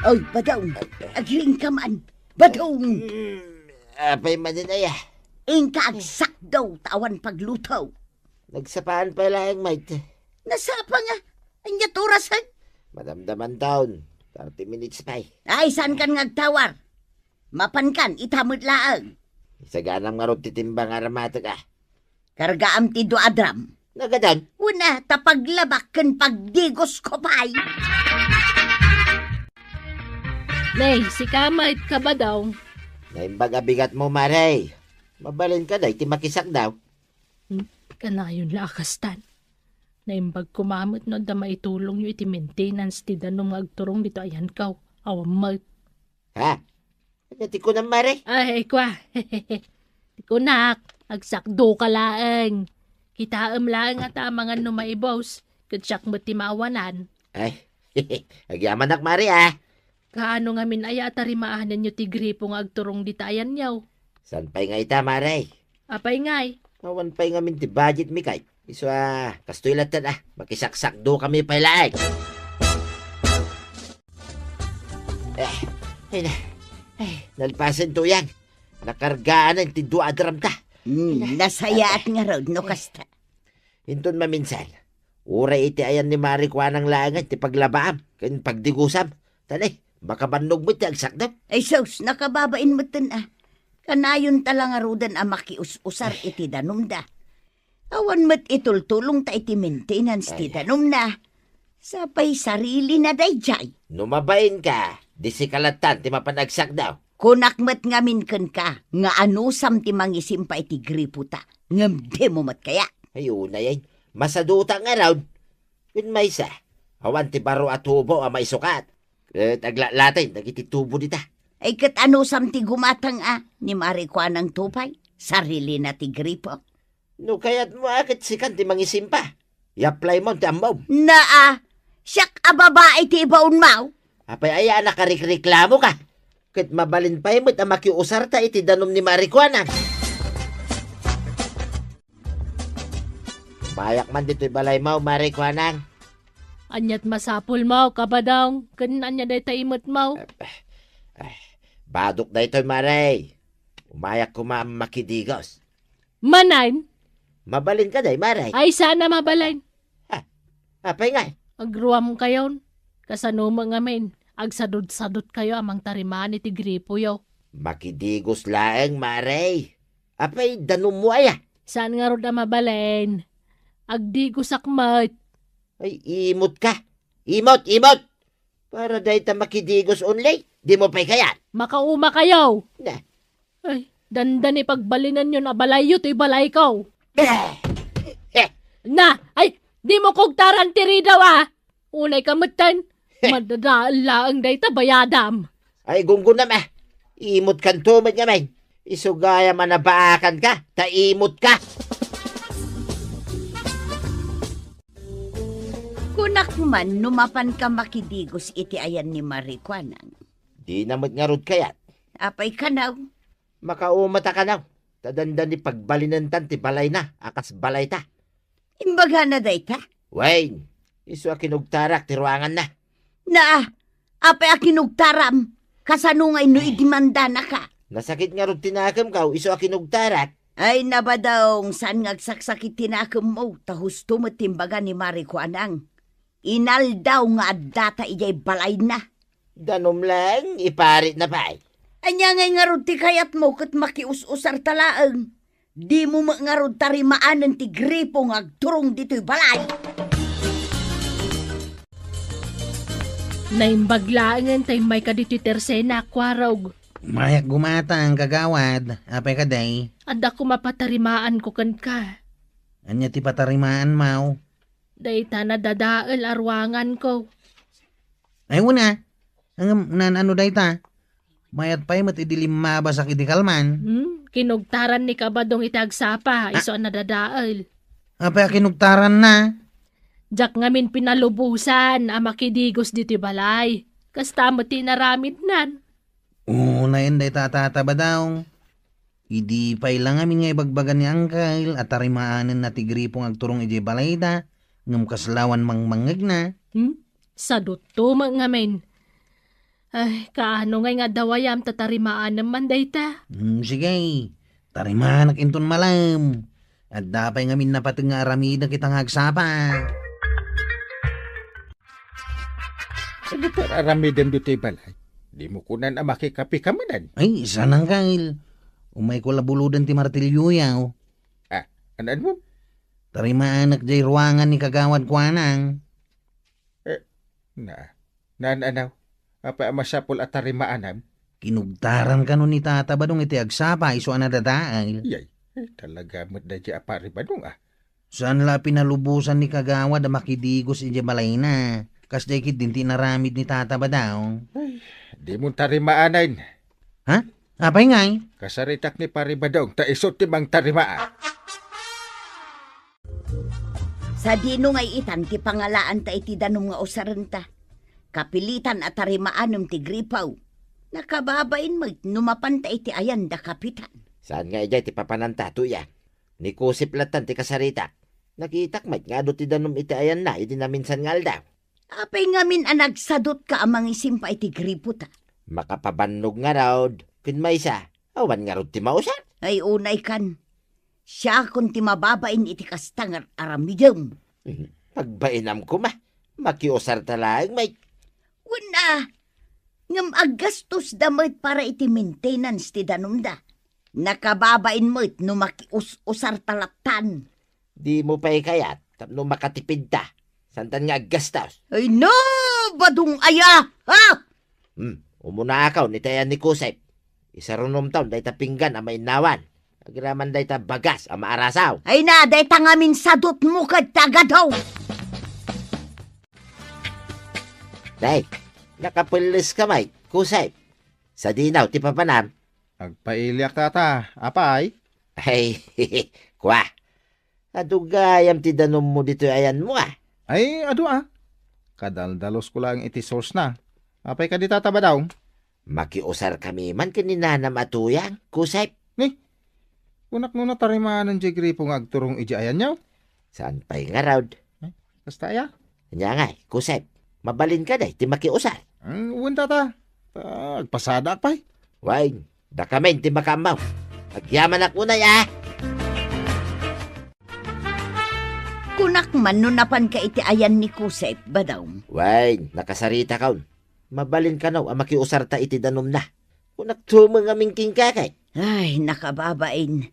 Oy, badong. Agling ka man. Badong. Apay maninaya. Ingka agsak daw tawan paglutaw. Nagsapaan pa lang, mate. Nasapa nga. Anya turasan. Madamdaman taon. 30 minutes pa eh. Ay, saan kan ngagtawar? Mapan kan, itamod laang. Isaganang marot titimbang aramata ka. Kargaam ti do adram. Nagadan. Una, tapaglabak kan pagdigos ko pa'y. Nay, si Kamait ka ba daw? Naimbag abigat mo, Maray. Mabalin ka day, timakisak daw. Kanayon lakastan. Naimbag kumamot no da maitulong nyo iti maintenance ti danom agturong dito ayan kaw. Awamag. Ha? Nati ko na, Maray. Ay, kwa. Tikunak, agsakdo ka laeng. Kitaam laeng at mga numaibaws. Kadsyak mo ti maawanan. Ay, agyaman nak, Maray ah. Kaano nga min aya tarimaanan nyo ti gripo nga agturong dito ayan yaw. San pa'y nga ita, Maray? Apay ngay. Awan pa'y nga min ti budget mi kay. Iso kastoy latan makisaksak do kami pa'y laeng. Nalpasan to yan. Nakargaan ang ti do adram ta. Nasayaat nga raw, no kasta. Hinton maminsan. Uray iti ayan ni Marikwanang langan ti paglabaam. Kan pagdigusam. Tanay, baka bandog mo ti agsakdam. Ay sos, nakababain mo tan ah. Kanayon talang arudan ang makius-usar iti danom da. Awan mo't itultulong ta iti maintenance ti danom na. Sapay sarili na dayjay. Numabain ka. Di si kalatan ti mapanagsak daw. Kunak mo't ngamin kan ka. Nga anusam ti mangisim pa iti gripo ta. Ngamde mo mo't kaya. Ayun na yan. Masaduta nga raw. Yun may isa. Awan ti baro at tubo ang may sukat. Taglalatay, nagiti tubo dita. Ay kat anusam ti gumatang ni Marikwanang tupay. Sarili na ti gripo. No kaya't mo akit sikan ti mangisim pa. I-apply mo ti amaw. Siyak ababae ti ibaon mau. Apay aya nakarikreklamo ka. Kat mabalin pa imot ang makiusar ta iti danom ni Marikwanang. Bayak man dito'y balay mau, Marikwanang. Anyat masapul mau, kabadang. Kan anya day taimot mau. Badok na ito'y Maray. Umayak ko makidigos. Manain? Mabalin ka day, Maray. Ay, sana mabalain. Apay nga. Agruam kayon. Kasanuma nga men. Agsadod-sadot kayo amang tarimaan iti gripo yaw. Makidigos laeng, Maray. Apay, danom mo aya. Saan nga ron na mabalain? Agdigos akmat. Ay, imot ka. Imot! Para dahi ta makidigos only. Di mo pa'y kayat. Makauma kayo. Na. Ay, dandan ipagbalinan yun na balayo to'y balay kaw. Na, ay, di mo kog tarantiri daw Unay kamutan. Madadaan laang day ta bayadam. Ay, gunggunam Imot kan tumad nga may. Isugaya manabaakan ka. Taimot ka. Kunak man, numapan ka makidigos iti ayan ni Marikwanang. Di namot nga rod kayat. Apay kanaw. Makaumata ka na. Tadanda ni pagbalinantan ti balay na. Akas balay ta. Imbaga na day ta. Wayne, iso akinugtarak ti ruangan na. Apay akinugtaram. Kasanungay no idimanda na ka. Nasakit nga rod tinakam ka. Iso akinugtarak. Ay nabadong saan ngagsaksakit tinakam mo. Tahusto mo timbaga ni Marikwanang. Inal daw nga data ijay balay na. Danom lang, iparit na pa. Anya ngay nga rod ti kayat mo kat makius-usar talaang. Di mo nga rod tarimaanan ti gripo nga agturong dito'y balay. Naimbaglaangan tay may kadito'y tersena kwarog. Mayak gumata ang kagawad. Apay ka day. Ada ko mapatarimaan ko kan ka. Anya ti patarimaan mau. Day ta na dadaal arwangan ko. Ay una. Ang ano day ta. Mayat pa'y matidilim mabasa kiti kalman. Kinugtaran ni kabadong itagsapa. Iso na dadaal. Apay kinugtaran na. Jak ngamin pinalubusan. Makidigos dito balay. Kasta mo tinaramid nan. Na yun day tatataba daw. Idi pa ilang amin nga ibagbagan ni Angkal at tarimaanan na tigripong agturong iji balayda ngam kaslawan mangmangag na. Sa duto ngamin. Ay, kaano nga dawayam tatarimaan naman dayta. Sige, tarimanak inton malam. At dapay ngamin napatag nga aramid na kitang hagsapa. Sagutar aramidan dito balay. Di mo kunan ang makikapi kamanan. Ay, isa nang kail. Umay ko labuludan ti martilyo yaw. Anan mo? Tarimaanak jay ruangan ni kagawad kuanang. Anaw. Apa masapol at tarimaanam? Kinugtaran ka nun ni tata ba dong iti agsapa iso anadadaal. Yay, talaga mo't na di apari ba nung Saan la pinalubusan ni kagawad na makidigos iti balay na. Kas jay kit din tinaramid ni tata ba daw. Di mo tarimaanan. Ha? Apay ngay? Kasaritak ni pari ba dong ta isot timang tarimaan. Sa dino ngay itan ti pangalaan ta iti danom nga usarenta. Kapilitan at tarimaanum ti gripaw. Nakababain mo numapan ta iti ayan da kapitan. Saan nga ijay ti papananta tuya? Ni kusip latan ti kasaritak. Nakitak mat nga do ti danom iti ayan na iti naminsan nga aldaw. Apay ngamin anagsadot ka amang isimpa iti gripo ta. Makapabannog nga raw. Kun may isa, awan nga raw ti mausar. Ay unay kan. Siya kun ti mababain iti kastang aramidem. Pagbainam ko makiusar talagang may. Una, ngam aggastos damit para iti maintenance ti danumda. Nakababain mo't no makiusar talatan. Di mo pa'y kayat, tapno makatipid ta. Santan nga aggastos. Ay no, badung aya, ha? Umuna akaw ni tayan ni Kusep. Isa runom taon day ta pinggan ang mainawan. Agraman day ta bagas ang maarasaw. Ay na, day tangamin sadot mo kad tagadaw. Day, nakapulis ka may, Kusep. Sa dinaw, ti papanam. Agpailyak tata, apay? Ay, kwa. Adugayam ti danom mo dito ayan mo Ay, ado Kadaldalos ko lang iti source na. Apay ka di tata ba daw? Makiusar kami man kaninanam atuyang, Kusep. Unak nuna tarimaan ng jigripo nga agturong iji ayan nyaw. Saan pa'y nga raw? Basta ya? Kanya nga, Kusep. Mabalin ka day, ti makiusar. Uwan tata. Agpasada pa'y. Wain, da kami ti makamaw. Agyaman ako na ya. Kunak man nunapan ka iti ayan ni Kusep, badaw. Wain, nakasarita kaun. Mabalin ka naw, ang makiusar ta iti danom na. Kunak tumang aming kingkakay. Ay, nakababain.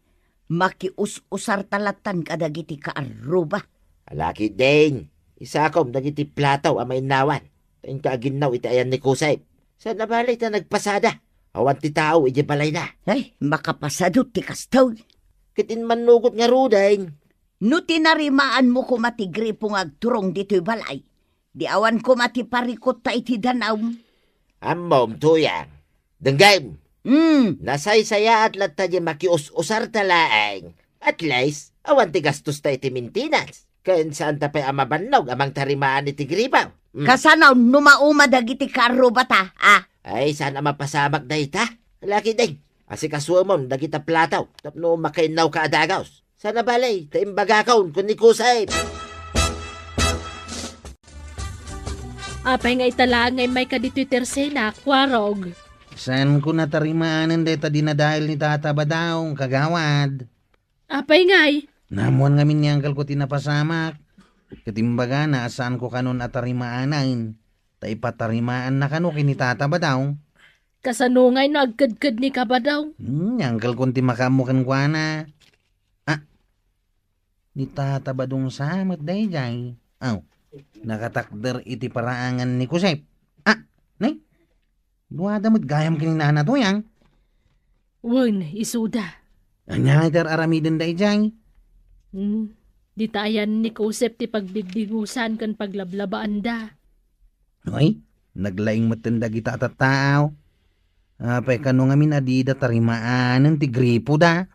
Makius-usar talatan kadagiti kaaruba. Alaki ding. Isa akom dagiti plataw ang mainawan. Taing kaaginaw iti ayan ni Kusep. Sa nabalay ta nagpasada. Awan ti tao iti balay na. Ay, makapasadot ti kastaw. Kitin manugot nga rudeng. No tinarimaan mo ko matigripo nga agturong dito'y balay. Di awan ko matiparikot ta iti danaw. Amom tuyang. Denggam. Nasaysaya at latta di makius-usar talaang. At least, awan ti gastos ta iti maintenance. Kain saan ta pa'y amabannog amang tarimaan iti gripaw. Kasanaw numauma dagiti karo bata, Ay, sana mapasamak da ita. Laki ding. Asi kasuamon dagita plataw. Tapno makainaw ka adagaws. Sana balay, taimbaga kaun kun ni Kusep. Apay nga italangay may kadito'y tersena, kwarog. Saan ko natarimaanan deta dinadahil ni tata ba daw, kagawad? Apay ngay. Namuan ngamin ni angkal ko tinapasamak. Katimbaga na saan ko kanon atarimaanan. Taipatarimaan na kano kinitata ba daw? Kasanungay no agkad-kad ni ka ba daw? Angkal ko timakamukan kwa na. Ni tata ba dong samat day jay? Nakatakder iti paraangan ni Kusep. Nay? Luwada mo't gayam kininana to yang. Wan, isuda. Anya iter aramiden day jay? Di tayan ni Kusep ti pagbigdigusan kan paglablabaan da. Ay, naglaing matanda kita at tao. Apay kano ngamin adida tarimaanan ti gripo da.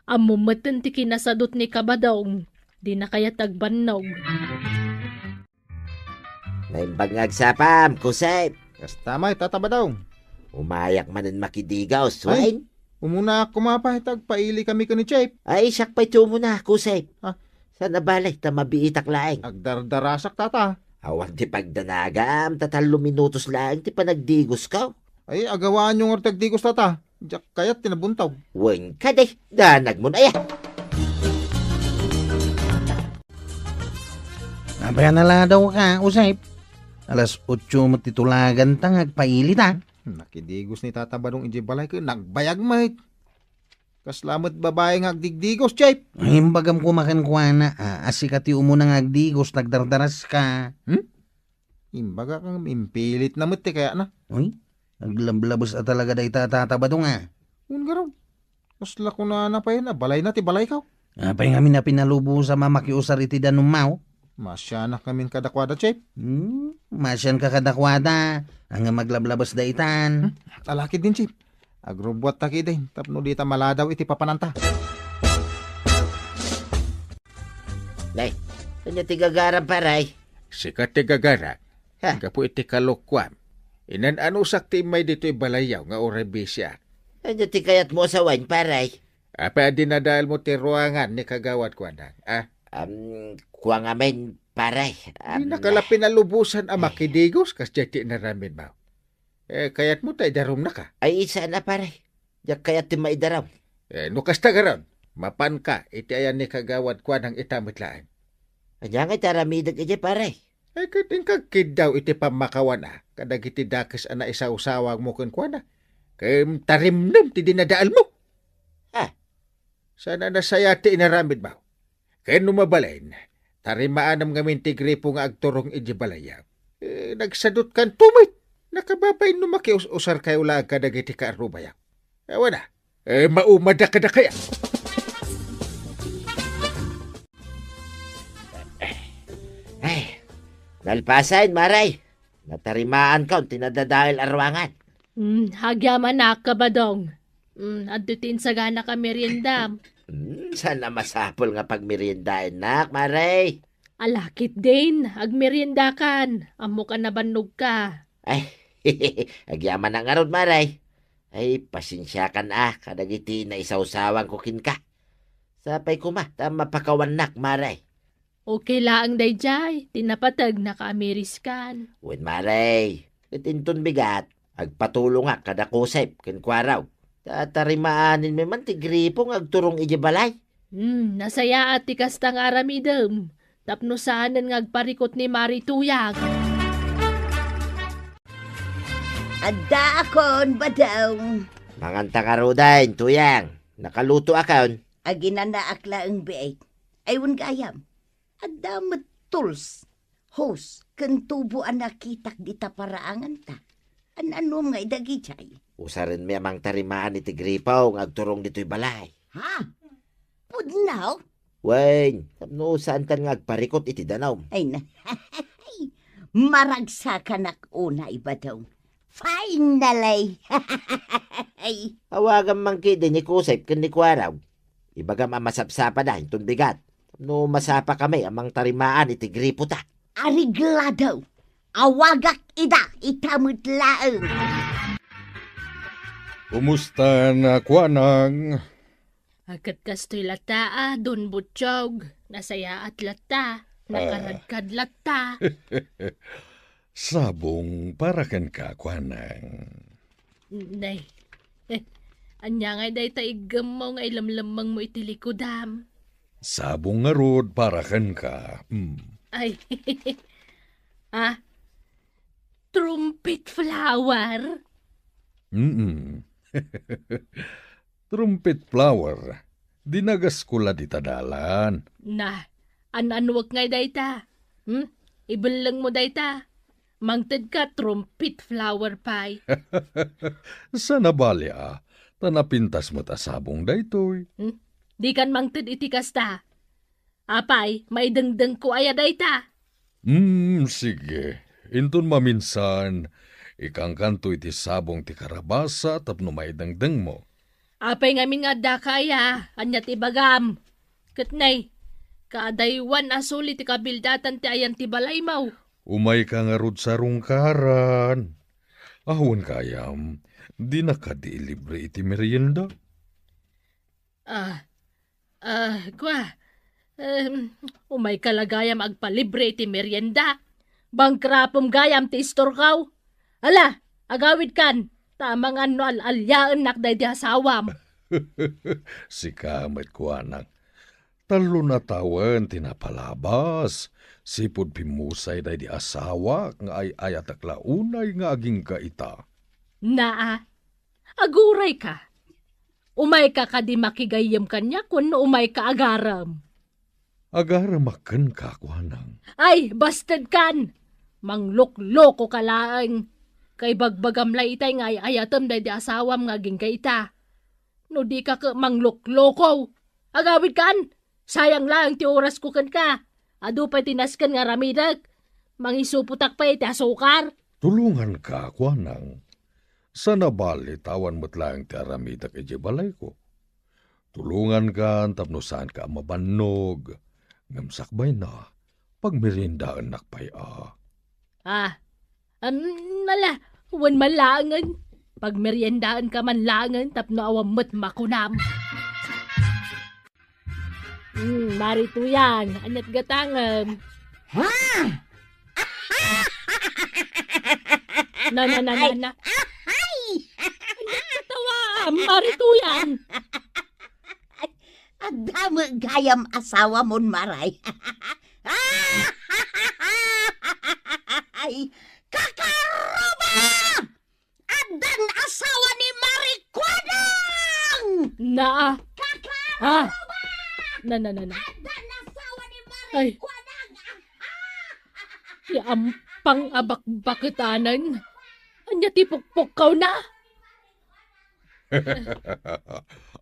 Amumatan ti kinasadot ni kabadong. Di na kaya tagbannog. Naimbag agsapam, Kusep. Basta may tata ba daw? Umayak manin makidigaw, swain. Umuna kumapahit agpaili kami ka ni Chep. Ay, siyak pa'y tumo na, Kusep. Sa nabalay, ta mabiitak laeng. Agdardarasak tata. Awan ti pagdanagam, tatalo minutos lang ti panagdigos ka. Ay, agawaan yung ortagdigos tata. Diyak kayat tinabuntaw. Wen ka de, danag mo na ya. Abayan na daw ka, Usay. Alas 8 mo titulagan tang agpailit ha. Nakidigos ni tata Badong iti balay ko, nagbayag mait. Kaslamat babae nga agdigdigos, Chip. Ay, bagam kumakan kwa na, asikati umunang agdigos, nagdardaras ka. Imbaga kang impilit na mati kaya na. Uy, naglamblabos at talaga day tatabadong ha. Un garaw. Kasla ko na napay na, balay na ti balay ka. Apay ngamin na pinalubo sa mamakiusar iti danumaw. Masya na kamin kadakwada, Chip. Masyan ka kadakwada, ang maglablabos daitan. Talaki din, Chip. Agrobot taki din, tapno dita maladaw iti papananta. Nay, kanya tigagaran paray. Sikat ti gagara. Ha? Kapo iti kalukwam. Inan ano sakti may dito balayaw nga oray bisya. Kanya tigayat mo sa wine paray. Apa dinadal mo ti ruangan ni kagawad ko na. Kuwang amin paray. Di nakalapin na lubusan ang makidigos kas jati na ramin mo. Kayat mo tayo darom na ka. Ay isa na paray. Diyak kayat ti maidaraw. Nukas tagaron. Mapan ka, iti ayan ni kagawad ko ng itamitlaan. Kanya nga taramidag iti paray. Kating kagkid daw iti pamakawan na. Kadag iti dakis ana isaw-sawag mo kun kwa na. Kaya tarimnam ti dinadaal mo. Ha? Sana nasaya ti inaramid mo. Kaya numabalain, tarimaanam ngamin ti gripo nga agturong iti balaya. Nagsadot kan tumit. Nakababay numakiusar kayo lang kadag iti kaarubaya. Wala. Maumada ka na kaya. Nalpasain, maray. Natarimaan ka, tinadadahil arwangan. Hagyaman na ka ba dong? Adutin sa gana ka merienda. Sana masapol nga pagmeriendahin, nak, maray. Alakit din, agmerienda kan. Amo ka nabanog ka. Ay, agyaman ang arod, maray. Ay, pasensya ka na, kadagiti na isaw-sawang kukin ka. Sapay kuma, mapakawan nak, maray. Okay laang dayjay, tinapatag na ka-Ameriskan. Wen, maray. Itinton bigat, agpatulong nga kada kusep, kinkwaraw. Tatarimaanin may man ti gripong agturong iji balay. Nasaya at tikas tang aramidem. Tapno saanan nga agparikot ni Mari Tuyag. Adda akon ba daw? Manganta ka rodain, tuyang. Nakaluto akon. Aginana akla ang biay. Aywan gayam. Adda tools. Hos, kantubo ang nakitak di ta paraangan ta. Anom nga idagi chay. Usarin mi amang tarimaan iti gripaw nga agturong dito'y balay. Ha? Pudnaw? Wen, tapno saan kan nga agparikot iti danaw. Ay na. Maragsakan ak una iba daw. Finally! Awagan man kidi ni kusep kan ni kwaraw. Ibagam amasapsapa na, itong bigat. No masapa kami amang tarimaan iti gripo ta. Arigla daw. Awagak ida itamut laeng. Kumusta na kwanang? Agad kastoy lata don butsyog. Nasaya at lata. Nakaradkad lata. Sabong para kan ka kwanang. Nay. Anya nga day taigam mo nga ilamlamang mo itilikodam. Sabong nga rod para kan ka. Ay. Trumpet flower. Trumpet flower. Dinagas ko la ditadalan. Na, ananwag nga dayta. Ibalang mo dayta. Mangtad ka trumpet flower pie. Sana bali tanapintas mo ta sabong daytoy. Di kan mangtad iti kasta. Apay, may dengdeng ko aya dayta. Sige. Inton maminsan, ikang kanto iti sabong ti karabasa tapno may dengdeng mo. Apay ngamin nga da kaya, anyat ibagam. Katnay, kaadaywan asuli ti kabildatan ti ayan ti balay mau. Umay ka nga rod sa rungkaran. Ahon kayam, di na ka di libre iti merienda. Umay kalagayam agpalibre iti merienda. Bangkrapom gayam ti istorkaw. Ala, agawid kan. Tamang ano al-alyaan nakday di asawam. Si kamet ko anang. Talo na tawan tinapalabas. Sipod pimusay day di asawa nga ay ayatak launay nga aging kaita. Naa, aguray ka. Umay ka di makigayam kanya kung umay ka agaram. Agaramakan ka ko anang. Ay, bastard kan. Manglok-loko ka laang. Kay bagbagam la itay nga ayatam day di asawam nga aging kaita. No di ka manglok-loko. Agawid kan. Sayang lang ti oras ko kan ka. Ado pa tinaskan nga ramidag. Mangisuputak pa iti asukar. Tulungan ka ko anang. Sana bali tawan mo't lang ti aramidak iti balay ko. Tulungan ka tapno saan ka mabanog. Ngamsakbay na. Pagmirindaan nakpay Nala, wan malangan. Pagmeryendaan ka man langan tapno awamot makunam. Marito yan. Anyat gatangan. Ha? Na. Anyat katawa. Marito yan. Agdamo gayam asawa mon maray. Ay, kakaroma! Adan asawa ni Marikwanang! Na. Na. Adan asawa ni Ay. Marikwanang! Yampang abak-bakitanan. Anya tipukpok kaw na.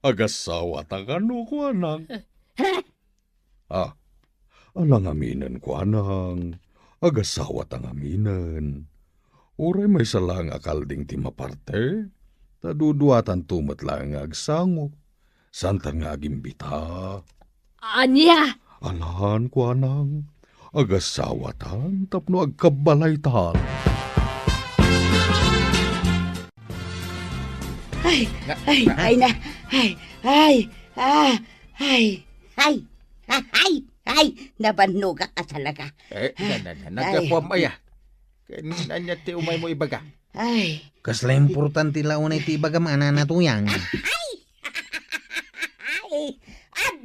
Agasawa ta kano ko anang. Alang aminan ko anang. Agasawa tang aminan. Uray may salang akalding ti maparte. Taduduatan tumat lang nga agsango. Santa nga agimbita. Anya? Alahan ko anang. Agasawa tan tapno agkabalay tan. Nabanog ka talaga. Nagapom aya. Kanya ti umay mo ibaga. Ay, Kasla importante laon iti bagam na tuyang.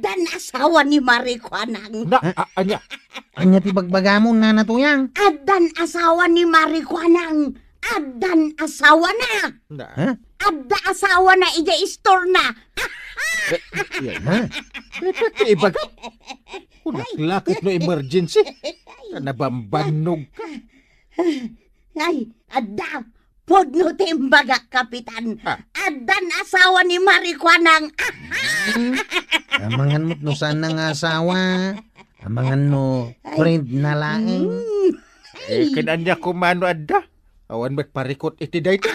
adan asawa ni Marikwanang. Anya. Anya ti bagbagamon na natuyang. Adan asawa ni Marikwanang. Adan asawa na. Ha? Adda asawa na ija istor na. Ha? Ibaga. Lakit no emergency. Nabambanog ka. Ay, adda. Podno timbaga, kapitan. Adan asawa ni Marikwanang. Amangan mo't no saan nang asawa. Amangan no friend na laing. Kinanya kumano adda. Awan ba't parikot iti dayto?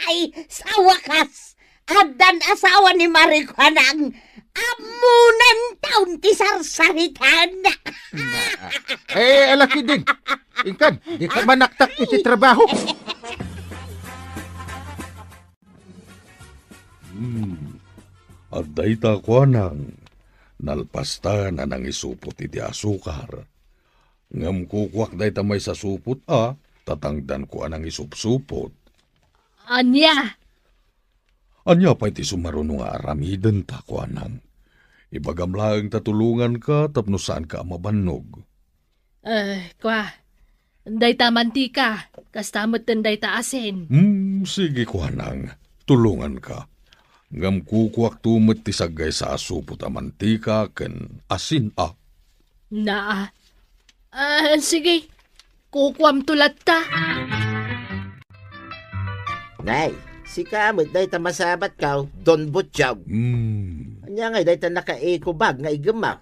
Ay, sa wakas. Adan asawa ni Marikwanang. Amunan taon ti sarsaritan. Alaki din. Ingkan, di ka manaktak iti trabaho. At dayta ko nang nalpasta na nang isupot iti asukar. Ngam kukwak dayta may sa supot tatangdan ko anang isupsupot. Anya? Anya pa iti sumarunong nga aramiden ta ko anang. Ibagam lang tatulungan ka tapno saan ka mabanog. Dayta mantika. Kastamot ten dayta asin. Sige ko anang. Tulungan ka. Ngam kukwak tumot ti sagay sa asupot a mantika ken asin Na. Sige. Kukwam tulat ta. Nay, si kamot day ta masabat kaw, Don Butchaw. Anya nga day ta naka-eco bag nga igama.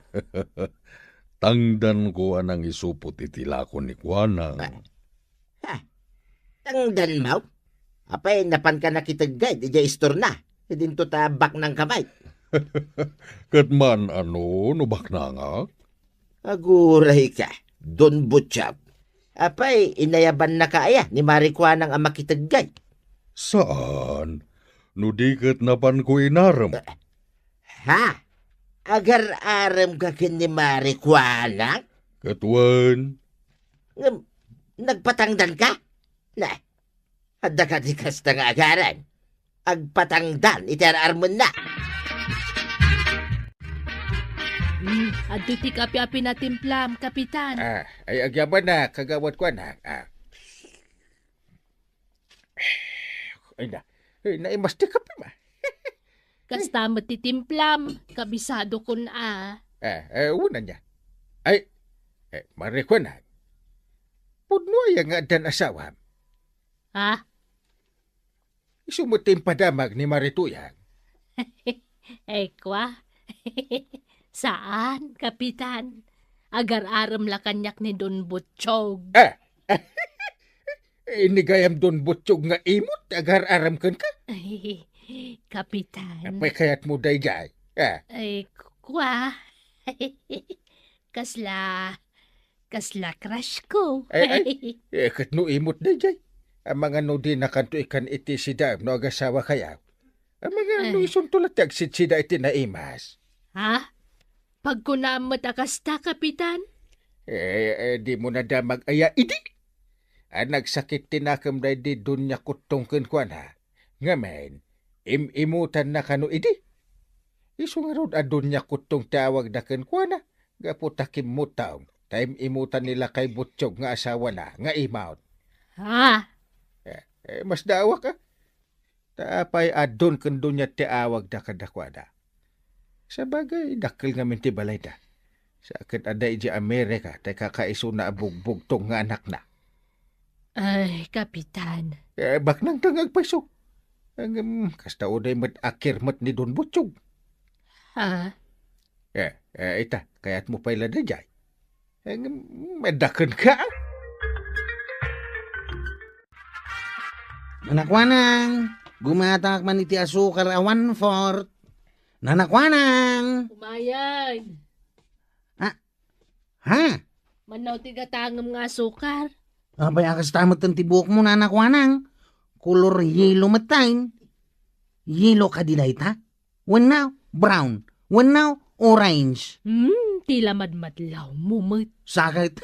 Tangdan ko anang isupot itilakon ni Kuanang. Tangdan mo? Apay, napan ka nakitagay, di jay istor na. Dinto ta bak ng kamay. Katman nubak na nga? Aguray ka, Don Butchaw. Apay, inayaban na kaaya ni Marikwanang ang makitagay. Saan? Nudikat napan ko inaram. Ha? Agar-aram ka kin ni Marikwanang? Katwan, Nagpatangdan ka? Na, handa ka di kasta nga agaran. Agpatangdan, iterarmon na. Adto ti kapi-api na timplam, kapitan. Ay agyaban na, kagawad ko na. Ay na, naimas ti kape ma. Kasta matitimplam, kabisado ko na. Una niya. Ay, mare ko na. Pudno ay nga dan asawa. Ha? Isumutin padamag ni Marituyan. Kwa? Saan, kapitan? Agar-aram la kanyak ni Don Butchog. Inigayam Don Butchog nga imot, agar-aram kan ka? Kapitan. Apay kayat mo dayjay. Kwa? Kasla crush ko. Katno imot dayjay. Ang mga no di nakanto ikan iti sida no agasawa kaya. Ang mga no isuntulat tagsit sida iti naimas. Ha? Pagkunamot akasta, kapitan? Di mo na damag aya idi. Nagsakit tinakam day di dunya kutongken kwa na. Ngamen, imutan na kano idi. Isungarod adun niya kutong tawag na ken kwa na. Gaputakim mo taong. Time imutan nila kay Butchog nga asawa na, nga imawt. Ha? Mas dawa ka. Taapay adun kendo niya tiawag na kadakwada. Sa bagay, dakil nga minti balay da. Sa akin aday di Amerika, tay kakaiso na abugbog tong nga anak na. Ay, kapitan. Bak nang tangag paso. Kasta uday mat akir mat ni Don Butchog. Ha? Ita, kaya't mo pala na jay. Madakan ka. Nanakwanang, gumatak man iti asukar a 1/4. Nanakwanang! Umayan. Ha? Manaw tigatangam nga sukar. Abay, akas tamot ang tibuk mo, nanakwanang. Color yellow matain. Yellow ka dilay ta? When now, brown. When now, orange. Tila madmadlaw, mumut. Sakit.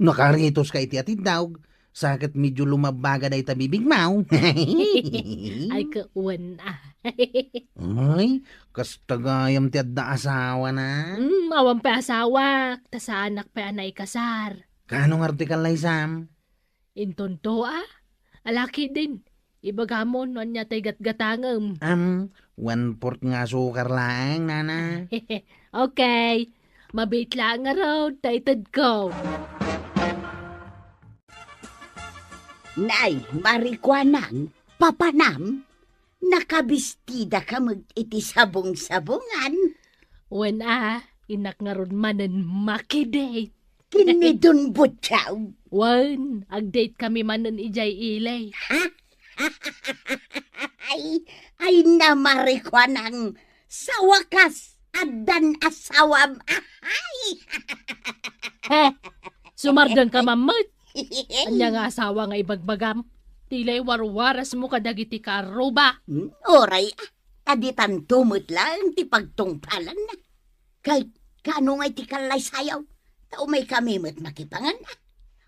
Nakaritos ka iti atid daw. Sakit medyo lumabaga day tabibig mau. Ay, kauwan na. Ay, kastagayam ti adda asawa na. Awan pa asawa, ta sa anak pa anay kasar. Kanong artikal na isam? Intonto alaki din. Ibagamon, anya tay gatgatangam. 1/4 nga sukar lang, nana. Okay, mabait lang nga raw, taytad ko. Nay, marikwanang, papanam, nakabistida ka mag-iti sabong-sabongan. When inak nga ron manen makidate. Kini Don Butchaw. Wan, ag-date kami manen ijay ilay. Ay na marikwanang, sa wakas, adan asawam. Sumardan ka mamut. Anya nga asawa nga ibagbagam. Tilay warwaras mo kadagiti ka aruba. Oray, aditan tumot lang ti pagtungpalan na. Kay kano nga ti kalay sayaw, tao may kami mo't makipangan na.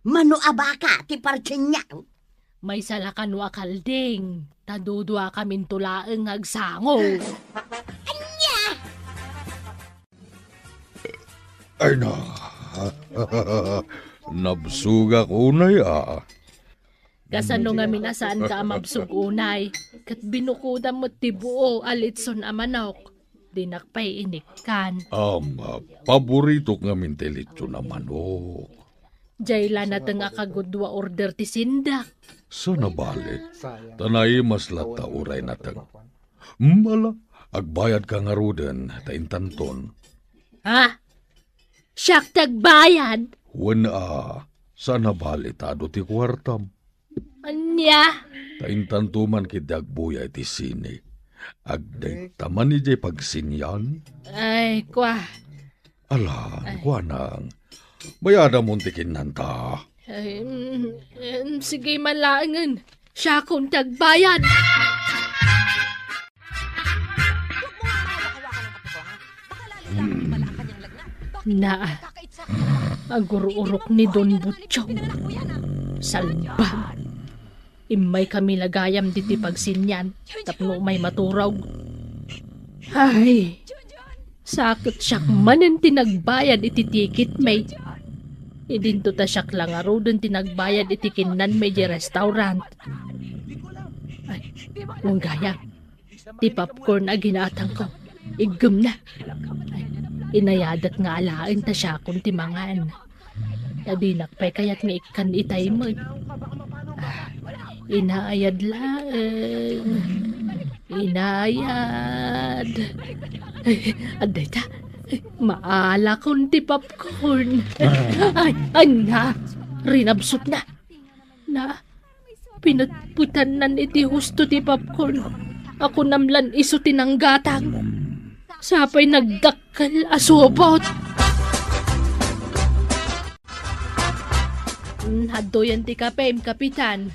Mano abaka ti parchen niya. May salakan wa kalding. Tadudwa kamin tulaeng agsango. Ay na. Nabsuga ko unay Kasano nga minasaan ka mabsug unay. Kat binukuda mo tibuo alitson a manok. Dinakpay inikkan. Paborito nga mintelitso na manok. Jayla na nga kagudwa order ti sindak. Sa nabalit, tanay mas lata uray natag. Mala, agbayad ka nga ruden, taintanton. Ha? Siyak tagbayad? Sa nabalit ado ti kwartam. Anya? Taintantuman kidagbuya iti sini. Agday taman ni jay pagsinyan. Ay, kwa. Alam, kwa nang. Bayada muntikin nanta. Sige malangan. Siya kong tagbayad. Agururok ni Don Butchog. Salbag. Imay kami lagayam diti pagsinyan. Tapno may maturog. Ay, sakit siyak manen tinagbayad iti tikit may. Idinto ta siyak lang aro dun tinagbayad iti kinan may di restaurant. Ay, mong gaya. Ti popcorn na ginatang ko. Igum na. Ay, inayadat nga alain ta siya kung timangan. Yadinak pa'y kaya't nga ikan itay mo. Inaayad lang. Inayad. Aday ta. Maala kong ti popcorn. Ay na. Rinabsot na. Na. Pinatputan nan iti husto ti popcorn. Ako namlan iso tinanggatang. Sapay nagdakkel asobot. Haddoyan ti kapem, kapitan.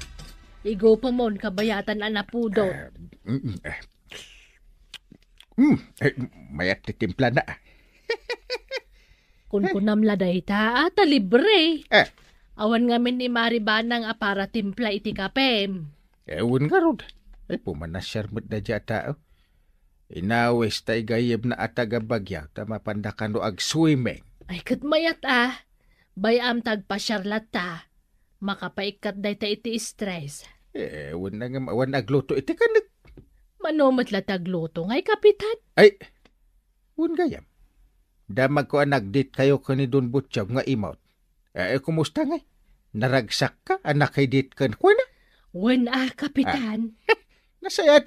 Igo pa mon kabayatan anapudo. Mayat ti timpla na. Kun kunamla dayta, libre. Awan ngamin ni Maribanang apara timpla iti kapem. Ewan nga rod. Pumanasyar mo't na dya tao. Inawes tay gayeb na atagabagyaw ta mapandakan do ag swimming. Ay katmayat bayam tagpasyarlat ta. Makapaikat day ta iti stress. Ewan na nga mawan agluto iti kanit. Manomat la tagluto ngay kapitan. Ay, wan gayam. Damag ko nagdit kayo ko ni Don Butchog nga imot. Kumusta ngay? Naragsak ka? Anak kay dit kan ko na? Wan kapitan. Nasayat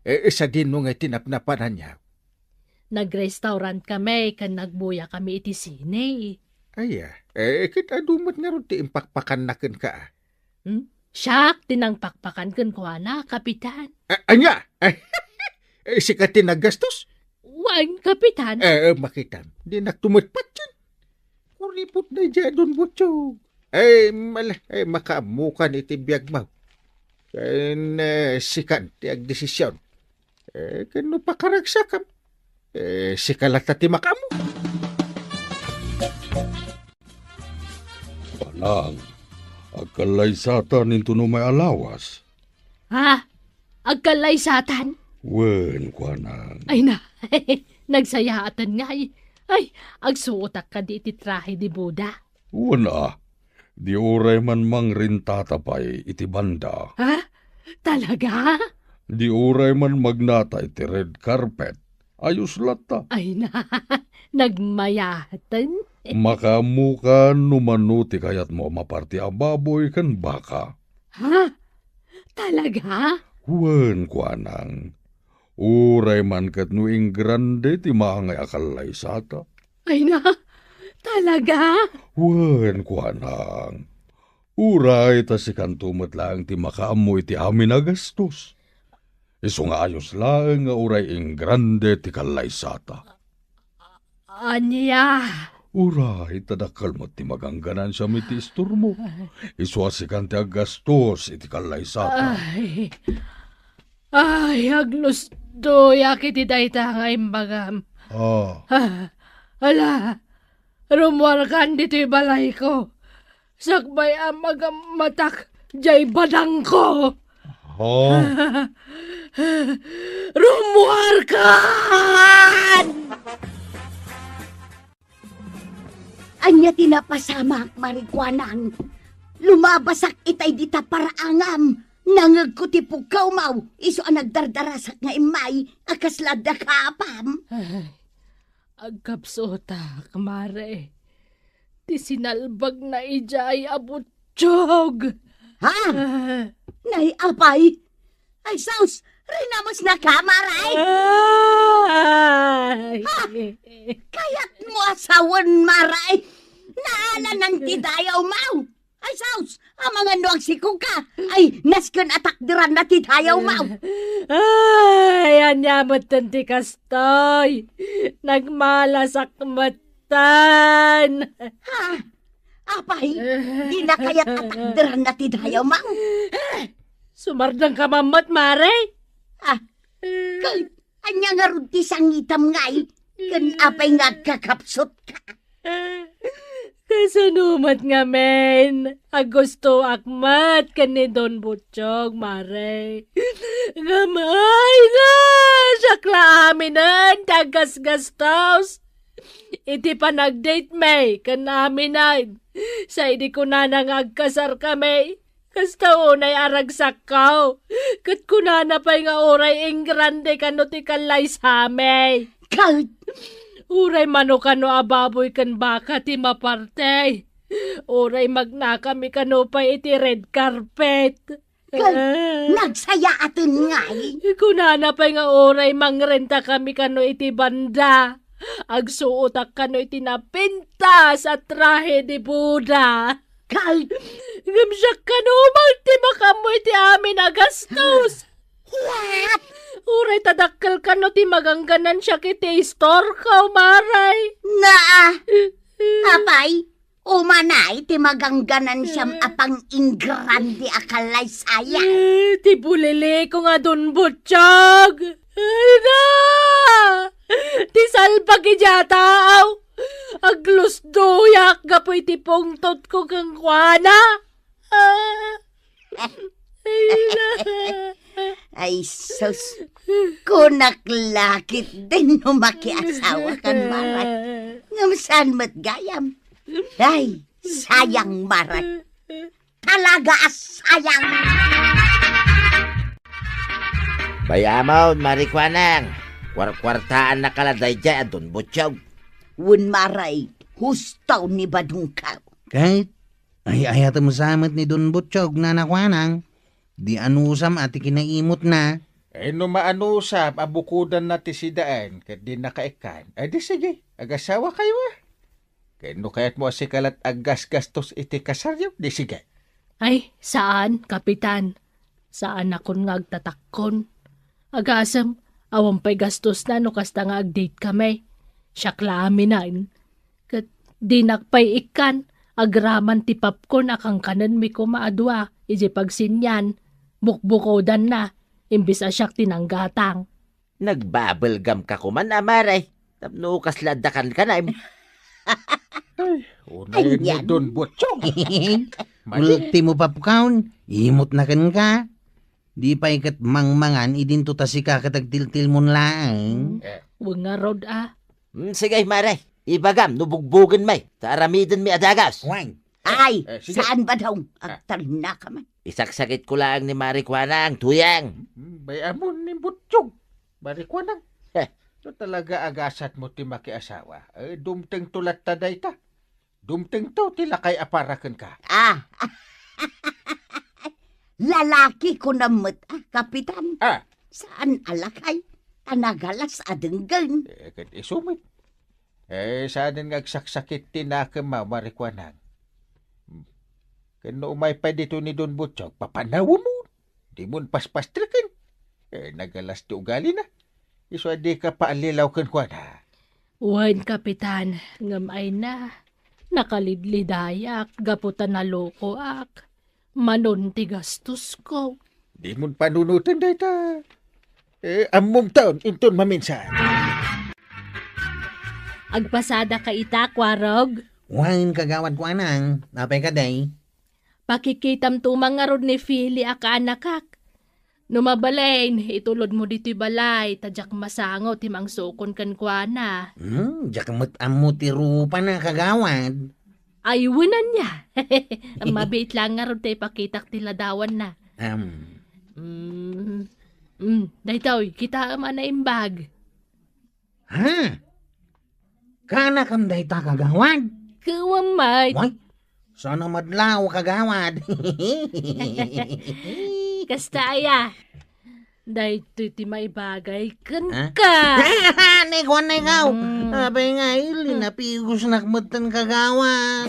isa din mo nga tinapnapanan niya. Nag-restaurant kami kan nagbuya kami iti sine. Ay, kita dumot nga ron ti impakpakan nakin ka. Siyak, tinangpakpakan kan ko na, kapitan. Anya? Sikat tinagastos? Wan, kapitan. Makitan. Di nagtumutpat yan. Kuripot na dyan, Don Butchog. Makaamukan iti biyag mo. Sikan ti ag desisyon. Kano pa karagsakam? Sikalat na ti makamu. Panang, agkalaysatan into no may alawas. Ha? Agkalaysatan? Wen, kwanang. Ay na, nagsayatan nga ay, agsuotak ka di iti trahe di Buda. Wana, di oray man mang rintatapay iti banda. Ha? Talaga? Di oray man magnata iti red carpet. Ayos lata. Ay na, nagmayatan. Makamukan numanuti kayat mo maparti ababoy kan baka. Ha? Talaga? Wen, kwanang. Uray man kat nuing grande ti maangay akalay sata. Ay na, talaga? Wen, kwanang. Uray ta si kantumot lang ti makaamoy ti amin agastos. Iso nga ayos lang nga uray ing grande ti kalay sata. Anya? Uray, tadakal mo ti magangganan siya miti istor mo. Iswasikan ti agastos iti kalay sata. Ay, aglusto, yakit itayta nga imbagam. Ala, rumwarkan dito'y balay ko. Sakbay ang magamatak, jay badang ko. Rumwarkan! Anya tinapasama, marikwanang. Lumabasak itay dita paraangam. Nangag ko ti pukaw mau. Iso ang nagdardarasak nga imay. Akaslad na kaapam. Agkapsota, kamare. Ti sinalbag na ijay abutsyog. Ha? Nay, apay? Ay, saus, rinamos na kamaray. Ha? Kaya't mo asawan, maray. Naala ng tidayaw mau. Ay, saus, ang mga nuang sikong ka. Ay, naskan atakdiran na titayaw mau. Ay, anyamatan ti kastoy. Nagmalasak matan. Ha? Apay, di na kaya't atakdiran na titayaw mau. Sumardang ka mamat, mare. Ah, kay, anya nga rudi sang itam ngay. Kan apay nga kakapsot ka. Kasanumat nga men, agusto akmat kani Don Butchog, mare. Gamay na, sakla aminan, tagas-gastos. Iti pa nag-date may, kanaminan. Sa idi ko na nangagkasar kami. Kasta unay aragsak kao. Kat kunana pa'y nga oray ing grande kano ti kalay sa amay. Kalt! Uray mano kano ababoy kan baka ti maparte. Uray magna kami kano pa iti red carpet. Nagsaya atin nga Kunana pa nga oray mangrenta kami kano iti banda. Agsuotak kano iti napinta sa trahe di Buda. Kalt! Gamsyak kano magti makamoy ti amin agastos. What? Uray tadakkel kano ti magangganan siya kiti store ka, maray. Naa! Apay, umanay ti magangganan siyam apang ingrandi akalay saya. Ti bulili ko nga Don Butchog. Ay na! Ti salpag ijataaw. Aglus doyak gapoy ti pungtot ko kang kwana. Ay na! Ay sus, kunaklakit din no makiasawa kan marat. Ngamsan mat gayam. Ay, sayang marat. Talaga sayang. Bayamaw, marikwanang. Kwartaan na kaladay dyan, Don Butchog. Wun maray, hustaw ni Badungkaw. Kahit ay ayata masamat ni Don Butchog na nakwanang. Di anusam ati kinaimot na. No maanusam, abukudan na ti sidaan, kat di nakaikan. Ay di sige, agasawa kayo Kaya no kaya't mo asikalat agas-gastos iti kasaryo, di sige. Ay, saan, kapitan? Saan akon nga agtatakkon? Agasam, awang pa'y gastos na no kasta nga ag-date kami. Siyakla aminan. Kat di nakpay ikan, agraman ti popcorn akang kanan mi ko maadwa, iji pagsinyan. Bukbukodan na, imbis asyak tinanggatang. Nagbubblegum ka kuman, amaray. Tapno kasladakan ka na. Unay ni Ayan. Don Butchog. Ultimo papkaon, imot na kan ka. Di pa ikat mangmangan, idinto tasika katagtiltil mo lang. Huwag nga rod Sige, maray. Ibagam, nubugbugan may. Taramidin mi adagas. Wang, Ay, sige. saan ba daw? Aktal na ka man. Isaksakit ko lang ni marikwanang, tuyang. Bayamon ni Butchog. Barikwanang. Heh. So talaga agasat mo ti makiasawa. Dumteng tulat taday ta. Dumteng to tilakay aparakan ka. Lalaki ko namot, kapitan. Ah, Saan alakay? Tanagalas adenggan. kat isumit. Saan nga agsaksakit tinakama marikwanang. Kano umay pa dito ni Don Butchog, papanawa mo. Di mo paspastrikin. Nagalas ti ugali na. Iso di ka paalilaw kan kwa na. Wan, kapitan, ngamay na. Nakalidlidayak, gaputan na loko ak. Manon ti gastos ko. Di mo panunutan dahi ta. Among taon, inton maminsan. Agpasada ka ita, kwarog. wang kagawad ko anang, napay ka day. Pakikitam tumang nga rod ni Philly aka anakak. Numabalain, itulod mo dito'y balay, tadyak masangaw timang sukon kan kuana. Jakamot amo ti rupa na kagawad. Ayunan niya. Ang mabait lang nga rod tayo pakitak tiladawan na. Dahitaw, kita ang ana imbag. Ha? Kana kam day ta kagawad? Kawamay. Why? Sana madlaw kagawad. Kastaya. Dahito ti may bagay kan Ha? ka. Nekwan na ikaw. Abay nga, ili napigos nakmatan kagawad.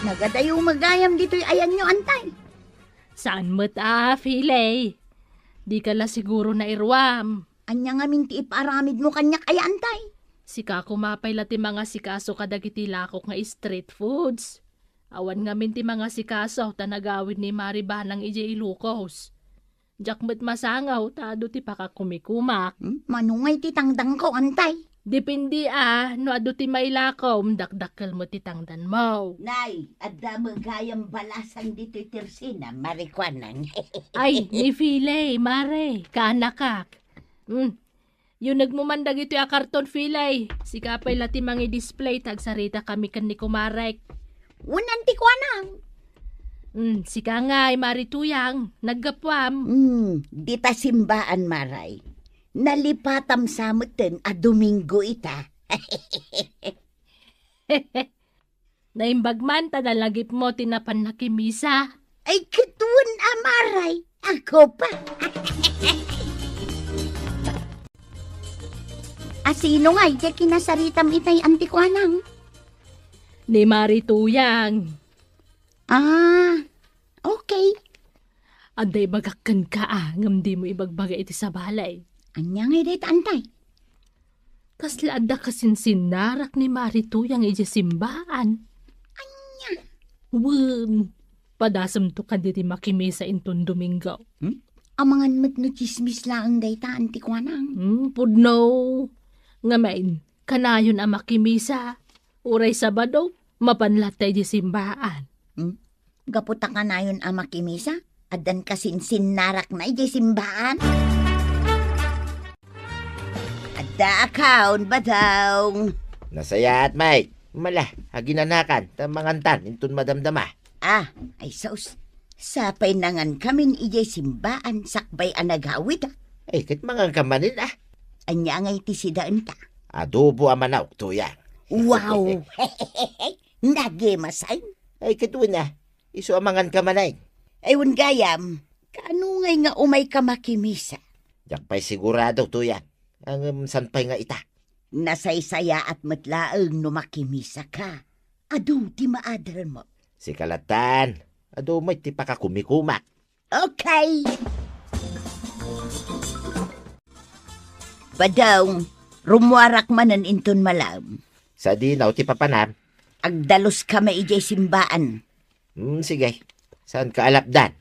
Nagadayo magayam dito'y ayan nyo antay. Saan mo't Philly? Di ka la siguro na irwam. Anya nga minti iparamid mo kanyak ay antay. Sika kumapay la ti mga sikaso kadagiti lakok nga street foods. Awan nga min ti mga sikaso tanagawin ni Maribanang ije ilukos. Jakmet masangaw tado ti pakakumikumak. Manungay ti tangdang ko antay. Depende no ado ti mailakom, dakdakkel mo ti tangdan mo. Nay, adda magayang balasan dito tirsina, marikwanan. Ay, ni Filay, mare, kaanakak. Yung nagmumandag ito yung karton Filay. Si kapay lati mangi display, tagsarita kami kan ni Kumarek. Unang tikwanang. Si Kangay, Marituyang, naggapwam. Di ta simbaan, Maray. Nalipatam sa mutin a Domingo ita. Naimbagman, tadalagip mo tinapan na kimisa. Ay, kituan Maray. Ako pa. Asino nga, iti kinasaritam itay antikwanang. Ni Marituyang. Okay. Aday bagakan ka ngam di mo ibagbaga iti sa balay. Anya nga iti antay. Kasla adda kasinsinnarak ni Marituyang iti simbaan. Anya? Wen, padasam to kan diti makimisa inton Domingo. Amangan mat no chismis lang day ta antikwanang. Pudno. Ngamain, kanayon ang makimisa. Uray Sabado, mapanlatay di simbaan. Gaputa ka na yun ang makimisa? Adan kasinsin narak na iti simbaan? Adda account ba daw? Nasaya at may. Mala, haginanakan, tamangantan, intun madamdama. Ay sus. Sapay nangan kamin iti simbaan, sakbay ang naghawit. Ay, kit mga kamanin Anya nga iti sidaan ta. Adobo amanaw, tuyang. Wow! Nagimasay. Ay, kituin iso amangan kamanay. Ayun gayam, kaano ngay nga umay ka makimisa? Yak pa'y sigurado, tuyang. Ang sanpay nga ita. Nasaysaya at matlaang no makimisa ka. Ado, ti maadal mo. Si Kalatan, ado mo'y ti pakakumikumak. Okay! Badaw, rumuarak manan inton malam. Sa dinaw ti papanam. Agdalos ka maijay simbaan. Sige. Saan ka alapdan?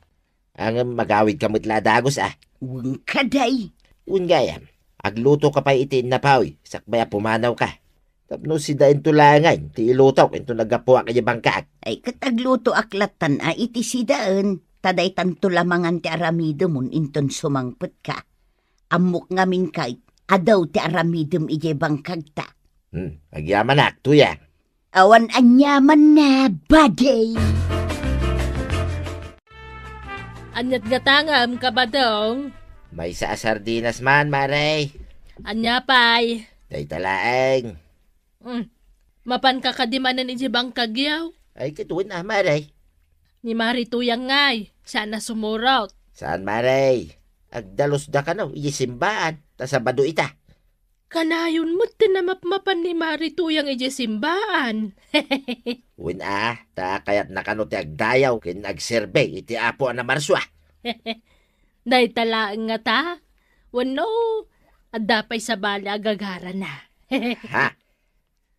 Ang magawid ka mutla dagos Uwang kaday. Ungayam, agluto ka pa itiin na pawi. Sakbaya pumanaw ka. Tapno si dain tulangan, ti ilutok, ito nagapuwa kaya bangkaag. Ay katagluto aklatan iti sidaan. Taday tanto lamangan ti aramidamon inton sumangpet ka. Amok ngamin kay adaw ti aramidem ije bangkagta. Agyaman tuyang. Awan anyaman na, baday. Anyat gatangam ka ba dong? May sa sardinas man, Maray. Anya pay. Day talaeng. Mapan ka kadimanan iti bangkagyaw. Ay, kituin Maray. Ni Marituyang ngay, sana sumurot. Saan, Maray? Agdalos da ka no, ijisimbaan, tasabado ita. Kanayon mo't tinamapmapan ni Marituyang iji simbaan. Win ta kayat nakano ti agdayaw, kin agserbe, iti apo na marswa. Day talaan nga ta. Wano, adapay sa bala agagara na. Ha?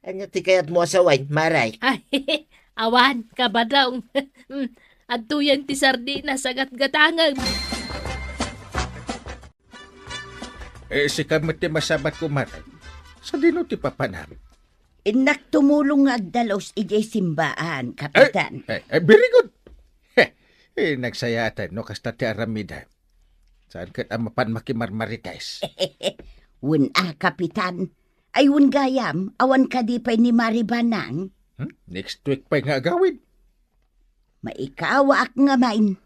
Anya ti kayat mo asawain, Maray? Ay, awan, kabadong. At tuyang ti sardinas agat gatangan. Si kamot ti masabat ko, Maray. Sa dino ti papanam. Inak tumulong nga agdalos ije simbaan, kapitan. Very good. Nagsayatan, no, kasta ti aramida. Saan kat amapan makimarmarites? Wun kapitan. Ay wun gayam, awan ka di pa'y ni Maribanang. Next week pa'y nga agawin. Maikawa ak nga main.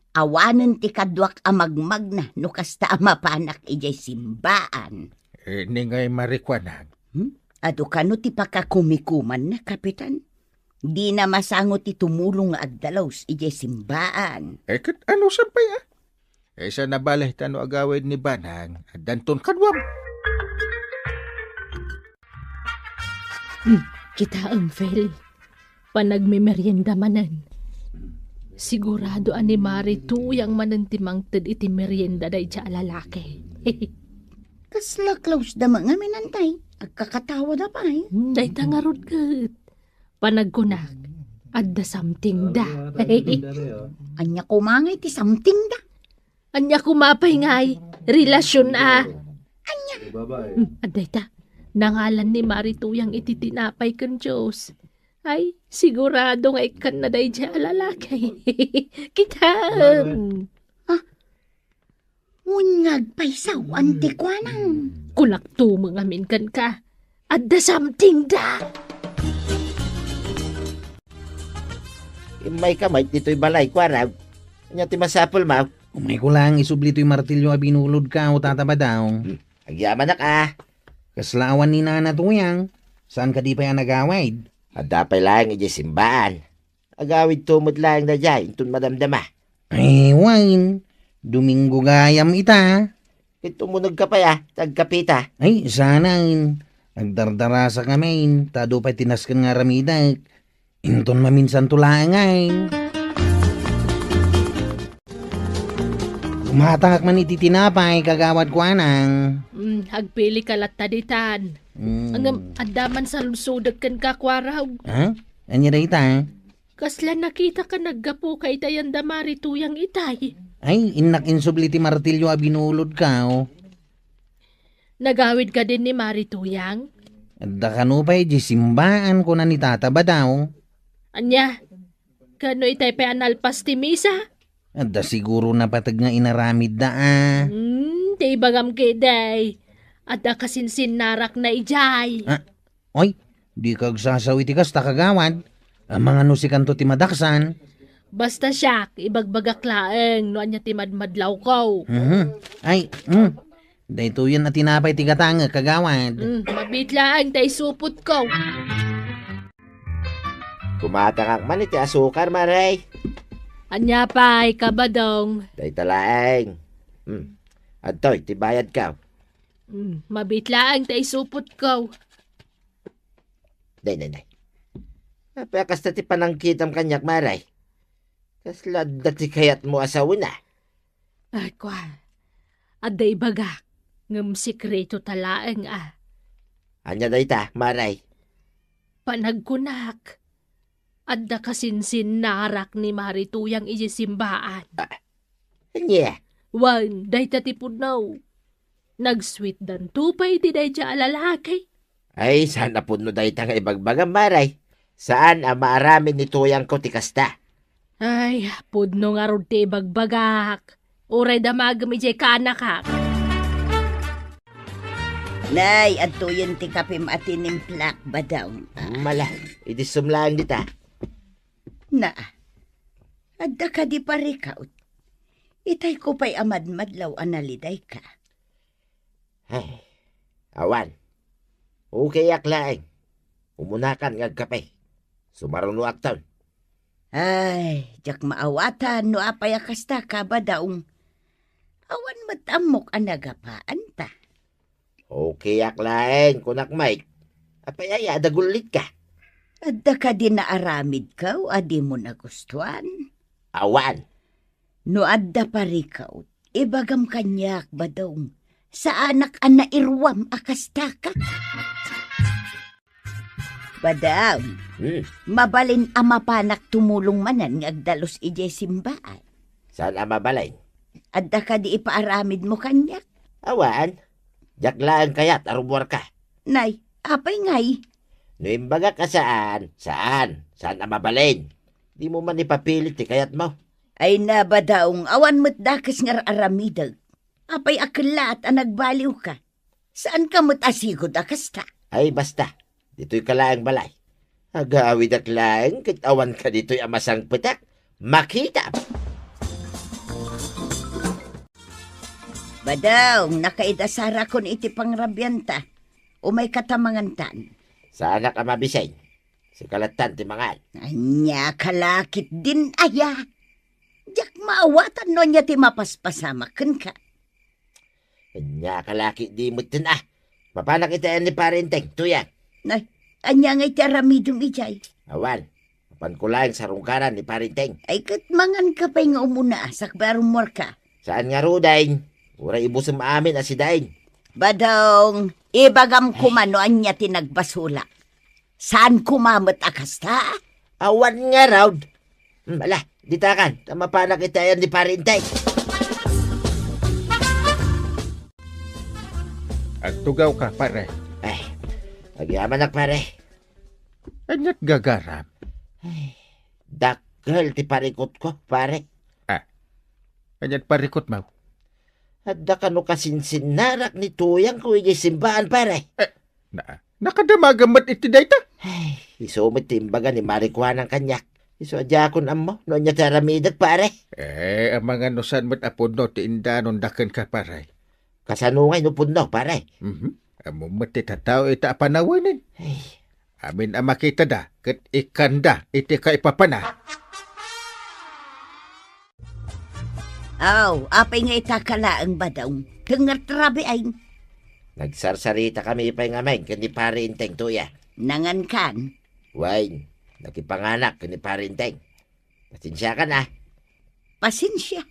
Awanan ti kadwak amagmag na no kasta amapanak ijay simbaan. Ni ngay marikwanang. Ado kano ti pakakumikuman na, kapitan? Di na masango ti tumulong nga agdalaws ijay simbaan. Kat ano sampay sa nabalay tano agawin ni Banang at danton kadwam. Kita ang fel. Panagmimerienda manan. Sigurado ani Marituyang manantimang ted iti merienda day siya lalaki. Kasla close da mga minantay. Agkakatawa da pa Day tangarod kat. Panagkunak. Adda something da. Anya kumangay ti something da. Anya kumapay ngay. Relasyon Anya. Aday ta. Nangalan ni Marituyang iti tinapay kan Diyos. Ay, sigurado nga ikan na day dya lalaki. Kitan. Unyag paisaw, antikwanang. Kulakto mga minkan ka. At the something da. May kamay dito'y balay ko araw. Anya ti masapol maw. Umay ko lang isubli to'y martilyo a binulod ka o tataba daw. Agyaman na ka. Kaslaawan ni Nana Tuyang. Saan ka di pa yan nagawid? At dapay lang iji simbaan. Agawid tumod lang na dyan, intun madamdama. Ay, wine. Domingo gayam ita. Tumunog ka pa ya, tagkapita. Ay, sanain. Agdardara sa kamain. Tado pa tinaskan nga ramidak. Inton maminsan tulangay. Umatangak man iti tinapay, kagawad ko anang. Agpili ka lataditan. Ang andaman sa lusudag kan kakwaraw. Ha? Anya da ita? Kasla nakita ka naggapo kay tayan da Marituyang itay. Ay, inak insubli ti martilyo a binulod ka, oh. Nagawid ka din ni Marituyang? Adda ka no pa, simbaan ko na ni tataba daw. Anya, kano itay pa analpas ti misa? Adda siguro na patag nga inaramid da, ah. Ti bagam kiday. Adda kasinsin narak na ijay. Oy, di kag sasaw iti kasta kagawad. Ang mga nusikanto ti madaksan. Basta siya, ibagbagak laeng, no anya ti madmadlaw ko. Ay, dahito yan na tinapay ti gatanga kagawad. Mabit laeng tay supot ko. Kumatangak man iti asukar, maray. Anya pa'y kabadong. Day talaeng. Adtoy, tibayad ka. Mabit laeng tay supot ko. Day. Apakas na ti panangkitam kanyak, maray. Kaslad dati kayat mo asawin na. Ay, kwa. Aday baga. Ngam sikreto talaeng Anya day ta, maray. Panagkunak. Adda kasinsin narak ni Marituyang ijisimbaan. Anya? Wan, day tatipod now. Nag-sweet dan tupay ti day dya alalaki. Ay, sana po no day ta nga ibagbagang, maray. Saan ang maaramin ni Tuyang ko ti kasta? Ay, pudno nga ron ti bagbagak. Uray damagam ijay kanakak. Nay, adto yun ti kapim atinim plak ba daw? Mala, idisum lang dita. Na, adda ka di parikaut. Itay ko pa'y amadmadlaw analiday ka. Ay, awan. Okay aklaeng. Umunakan ngagkapay. Sumaruno akton. Ay, jak maawatan no apay akasta ka ba daong. Awan matamok anagapaan ta. Okay aklaeng, kunak Mike. Apayaya, dagulit ka. Adda ka din naaramid ka o adi mo nagustuhan. Awan. No adda parikaut, ibagam kanyak ba daong. Sa anak ana irwam akasta ka. Badam, mabalin ama panak tumulong manan ngagdalos ijay simbaan. Saan ang mabalay? Adda ka di ipaaramid mo kanyak. Awan. Jaklaan kayat arumwar ka. Nay, apay ngay. No imbaga ka saan? Saan? Saan ang mabalin? Di mo man ipapilit ti kayat mo. Ay na ba daong awan mo't dakas ngar aramidag. Apay aklat ang nagbaliw ka. Saan ka mo't asigod akasta? Ay basta. Dito'y kalaang balay. Agawid ak laeng, kit awan ka dito'y amasang petak. Makita! Badaw, nakaidasara kon iti pangrabyanta. O may katamangantan. Sa anak ang mabisay. Si kalatan ti mangal. Anya, kalakit din aya. Diyak maawatan no niya ti mapaspasamakan ka. Anya kalaki di mo tin Mapanak itayan ni parenteng, Tuyang. Nay, anya ngay ti aramidong ijay. Awan, mapan ko lang sa rungkaran ni parenteng. Ay katmangan ka pa'y nga umuna, sakbarumor ka. Saan nga rudain? Ura ibusum amin asidain. Badong, ibagam kumano anya tinagbasula. Saan kumamot akasta? Awan nga raw. Ala, ditakan, mapanak itayan ni parenteng. At tugaw ka, pare. Ay, Agyaman nak pare. Anyat gagaram. Dakkel ti parikot ko, pare. Anyat parikot mo. Adda ka no kasinsinnarak ni tuyang ko iti simbahan, pare. Nakadamagamat iti dayta. Isumit timbaga ni Marikuan ang kanyak. Iso adya kon ammo, no niya taramidag, pare. Ang mga nusan mo't apod no, ti indanon daken ka pare. Kasanungay no punno, pare. Amo mo't itatao ita panawanin. Amin ang makita da, kat ikanda, iti ka ipapana. Apay nga itakalaang badong. Tengar trabe ay. Nagsarsarita kami ipay ngamen, kani pare inteng tuya. Nangan kan. Wain, nakipanganak kani pare inteng. Pasensya ka na. Pasensya.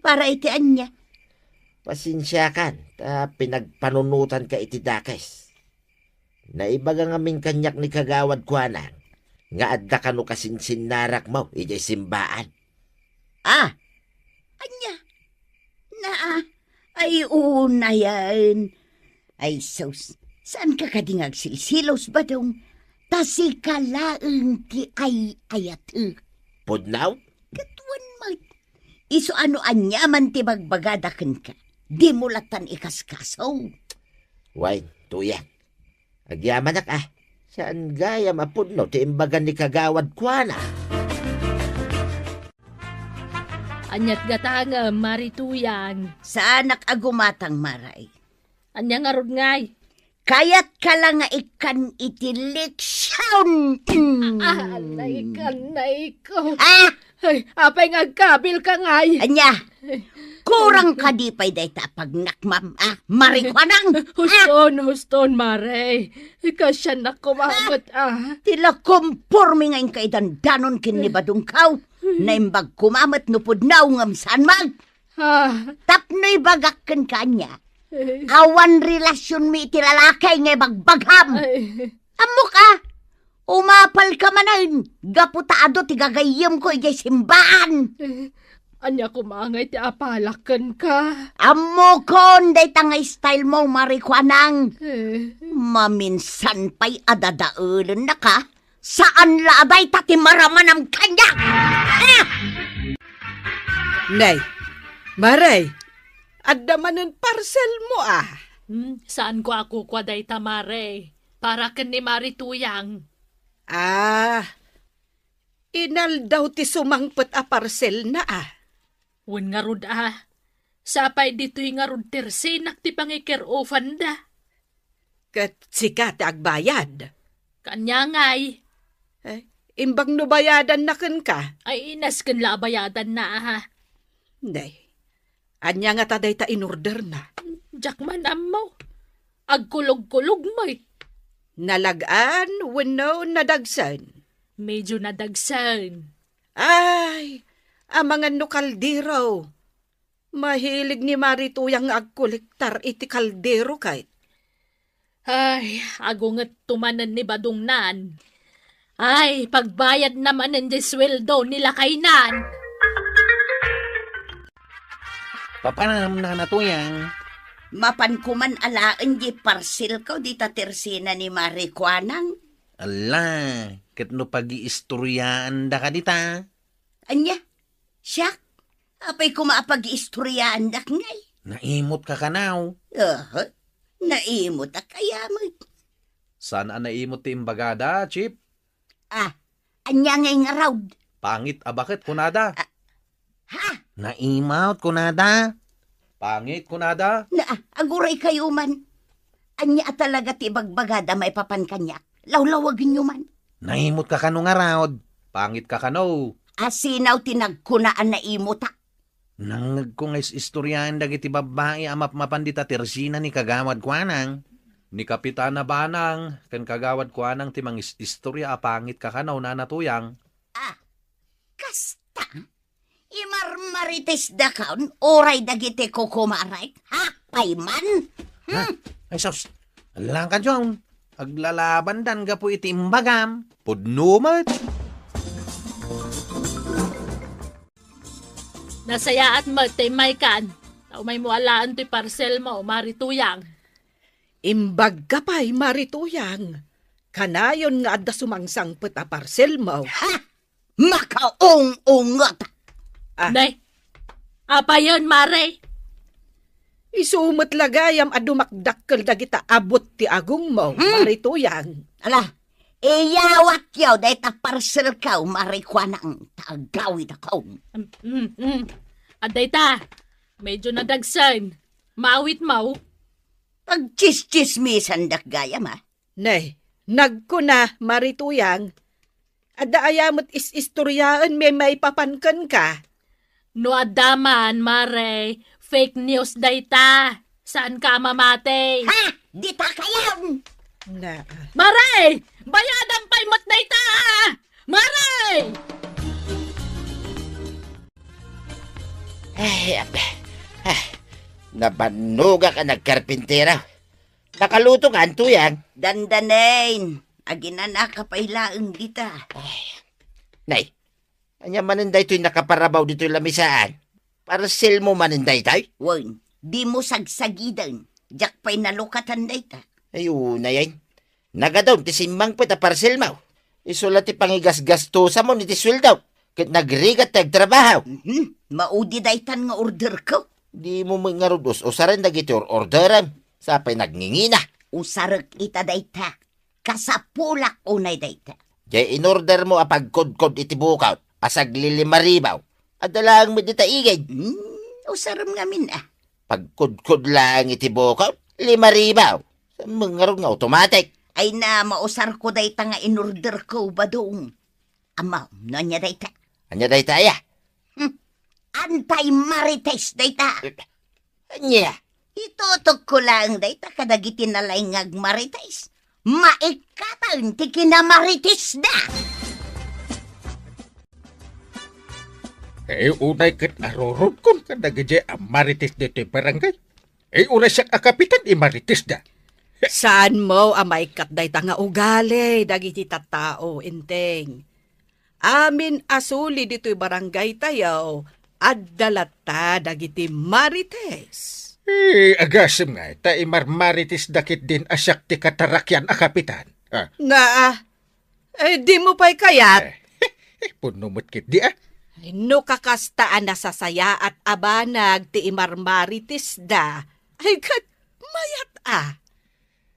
Para itian niya. Pasensya kan, pinagpanunutan ka iti dakes. Naibaga ngamin kanyak ni kagawad kuanang, nga adda ka no kasinsinnarak mo, iti simbaan. Anya? Ay una yan. Ay sus, saan ka kadingag silsilos ba dong? Tasikalaang ti ay ayat. Pudnaw? Katuan mat. Iso ano anya man ti bagbagadakan ka. Di mulatan ikaskasaw. Wain, tuyang. Agyaman nak Saan gaya mapudno ti imbagan ni kagawad kuana? Anyat gatang marituyang. Saanak agumatang maray. Anya nga rod ngay. Kayat ka lang nga ikan itiliksyon. Alay ka na ikaw. Ay, apay ngagkabil ka ngay. Anya, kurang ka di pa'y dayta pag nakmam. Marikwanang. Huston, Mare. Kasya na kumamot, Tila kumpurmi ngayon kay dandanon kinibadong kaw. Naimbag kumamot nupudnaw ngam saan man. Tapnoy bagakkan kanya. Awan relasyon mi iti lalakay ngay bagbagham. Amo ka. Umapal ka manan. Gaputaado ti gagayam ko ijay simbaan. Anya kumangay ti apalakan ka. Amo kon day tangay style mo marikwanang. Maminsan pa'y adadaulan na ka. Saan labay tati maraman ang kanya? Nay, Maray, adamanan parcel mo Saan ko ako kwaday tamare? Para kan ni Marituyang. Inal daw ti sumangpet a parcel na Wen nga rod Sapay dito'y nga rod tersinak ti pangikir-ofan da. Kat sikat agbayad. Kanya ngay. Imbang nubayadan na kan ka. Ay inas kan labayadan na Nay, anya nga taday ta in-order na. Jakman mo. Agkulog-kulog mo'y. Nalagaan, wano nadagsan. Medyo nadagsan. Ay, ang mga nukaldero. Mahilig ni Marituyang agkolektar iti kaldero kahit. Ay, agungat tumanan ni Badungnan. Ay, pagbayad naman ng sweldo nila kainan. Papanam na natuyang. Mapan kuman alaan di parcel ko di tatersina ni Marikwanang. Ala, kat no pag-iistoryaan da ka dita. Anya, siyak. Apay kumapag-iistoryaan dak ngay. Naimot ka kanaw. Naimot a kaya mo. Saan naimot ti imbagada, Chip? Anya ngay nga raw. Pangit bakit kunada? Naimot ko nada. Pangit kunada? Aguray kayo man. Anya talaga ti bagbagada may papan kanyak. Lawlawagin nyo man. Naimot ka kano nga raod. Pangit ka kano. Asinaw tinagkunaan na imota. Nang kung istoryahan dagiti babae mapandita tersina ni kagawad kuanang. Ni Kapitana Banang, kan kagawad kuanang timang istorya pangit ka kanaw na natuyang. Kasta? Imarmarites da kaun, oray dagiti kukumaray. Payman? Ay sos, alang ka dyan. Aglalaban dan ka po iti imbagam. Pudnumat. Nasaya at magtimay kan. Tao may mualaan ti parcel mo, Marituyang. Imbag ka pa'y marituyang. Kanayon nga adda sumangsang peta parcel mo. Ha? Makaong-ungot. Nay, apa yun, Mare? Isumot lagayam adumakdakkel dagita abot ti agong mo, marituyang. Ala, iyawat yaw, dahi ta parcel kaw, marikwa na ang tagawid ako. Aday ta, medyo nadagsan. Maawit mau. Pagchis-chismisan dak gayam, ha? Nay, nagkuna, marituyang. Adda ayamot is-istoryaan may papankan ka. No adaman, Mare. Fake news dayta. Saan ka mamate? Ha? Di ta kayaw! Na, Mare! Bayadan pa'y mat dayta! Mare! Nabanuga ka nagkarpintera. Nakaluto ka, Tuyang. Dandanain. Aginana ka pailaang dita. Nay, anya maninday to'y nakaparabaw dito'y lamisaan. Parcel mo maninday tayo? Wan, di mo sagsagidan. Jak pa'y nalukatan dayta. Ayun na yan. Nagadaw, ti simbang pita parcel mo. Isulat ti pangigas-gastusa mo ni ti sweldaw. Kit nagrigat tagtrabaho. Maudi daytan nga order ko. Di mo mga rudos o saran dagiti orderan. Sapay nagngingina. Usarag ita dayta. Kasapulak unay dayta. Jay in-order mo apagkod-kod iti bukaw. Asag lilimaribaw. Adalang mo dita igay. Usaram ngamin ah. Pagkod-kod lang iti bukaw. 5,000. Sa mga ron nga automatic. Ay na mausar ko dayta nga in-order ko ba doong. Amaw, nanya dayta. Anya day taya? Anti-marites dayta. Anya? Itutok ko lang dayta kadagiti nalay ngag marites. Maikatan ti kinamarites da. Unay kat arorot kon kadagiti amaritis dito barangay. Unay siya akapitan imaritis da. saan mo amay kat dayta nga ugali, dagiti tattao, inteng. Amin asuli dito'y barangay tayo, addalata dagiti marites. Agasim nga, ta imarmaritis dakit din asyak ti katarakyan a kapitan. Di mo pa'y kayat. Punumot kit di ah. No kakastaan na sasaya at abanag ti imarmaritis da. Ay kat, mayat ah.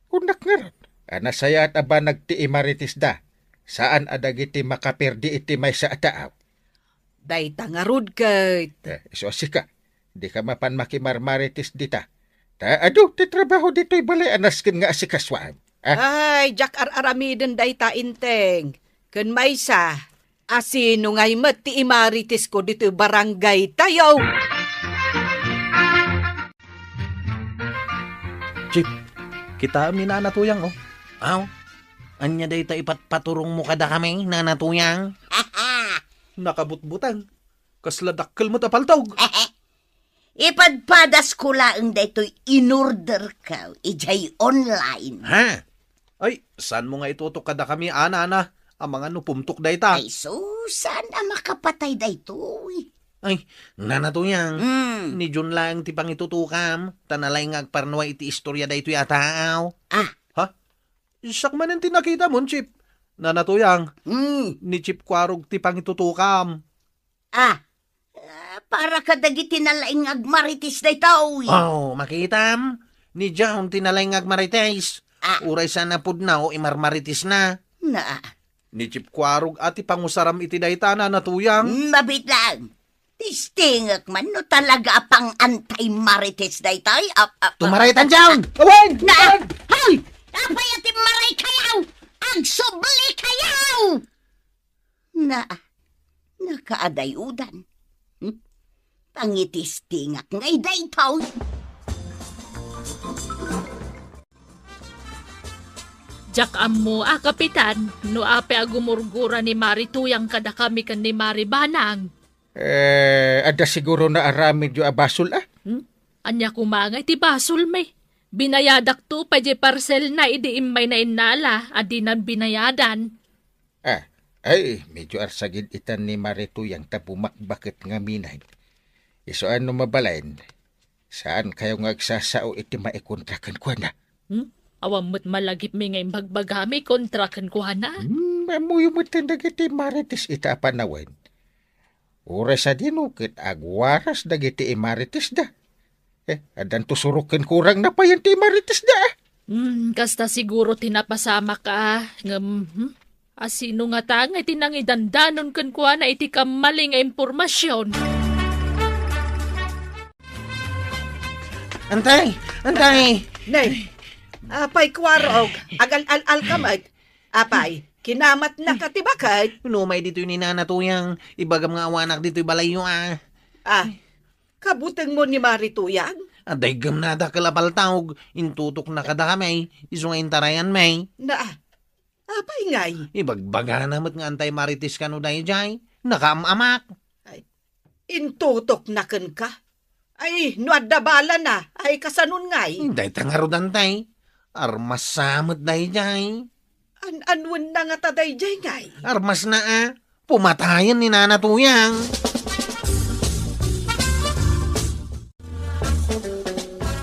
Unak nga ron, anasaya at abanag ti imaritis da. Saan adagiti makaperdi iti may sa ataaw? Dayta nga rud kait. So asika, di ka mapan makimarmaritis dita. Ado, ti trabaho dito'y balay anaskin nga asikaswaan. Ay, jak aramiden dayta inteng. Kun may sa, asino ngay mat ti imaritis ko dito'y barangay tayo. Chip, kita minanatuyang oh. Aw, anya day ta ipatpaturong mo kada kami, nanatuyang. Nakabutbutang. Kasladakkel mo tapaltog. Ipadpadas ko lang daytoy in-order ka, ijay online. Ha? Ay, saan mo nga itutok kada kami, ana? Ang mga nupumtok day ta. Ay, Susan, makapatay daytoy. Ay, nanatuyang. Ni Jun lang ti pangitutukam. Tanalay nga agparnwa iti istorya day ito'y ataaw. Ha? Isak man ang tinakita mo, Chip. Nanatuyang. Ni Chip Kwarog ti pangitutukam. Para kadagiti nalaing agmaritis daytoy. Oh, makitam. Ni John tinalaing agmarites. Uray sana pudnaw, imarmaritis na. Ni Chip Kwarog ati pangusaram iti dayta nanatuyang. Mabit lang. Tistingak man no talaga pang anti-marites daytoy. Tumaraytan dyan! Awan! Hay! Apay ati maray kayaw! Agsubli kayaw! Nakaadayudan. Pangitistingak ngay daytoy. Jak ammo kapitan, no ape agumurgura ni Mari Tuyang kada kami kan ni Mari Banang. Ada siguro na aramid yung abasol ah. Anya kumangay ti basol may. Binayadak to pa je parcel na idiimbay na inala, adi nan binayadan. Ay, medyo arsagid itan ni Marito yung tapumakbakit nga minay. Iso ano mabalain, saan kayo nga agsasao iti maikontrakan ko na? Awam mo't malagip mi ngay magbagami kontra kan kuana. Mamuyo mo dagiti marites ita panawen. Oras sa dinukit agwaras dagiti marites da. Adan tusurukin kurang na pa yan ti marites da. Kasta siguro tinapasama ka. Asino nga tanga itinang idandanon kan kuana iti kamaling nga impormasyon. Antay! Nay, apay kwarog, agal-al-al kamad. Apay, kinamat na katibakad. Lumay dito yung ninanatuyang. Ibagam nga awanak dito yung balayo Kabutang mo ni Marituyang? Aday gam na da kalapal tawag. Intutok na kada kamay. Iso nga intarayan may. Apay ngay. Ibagbaga namat nga antay maritis ka no dahi jay. Nakamamak. Intutok na kan ka? Ay, nuadabala na. Ay, kasanun ngay. Day tangaro dantay. Armas samot dahi jay. Anwan na nga taday jay ngay. Armas na Pumatayan ni nanatuyang.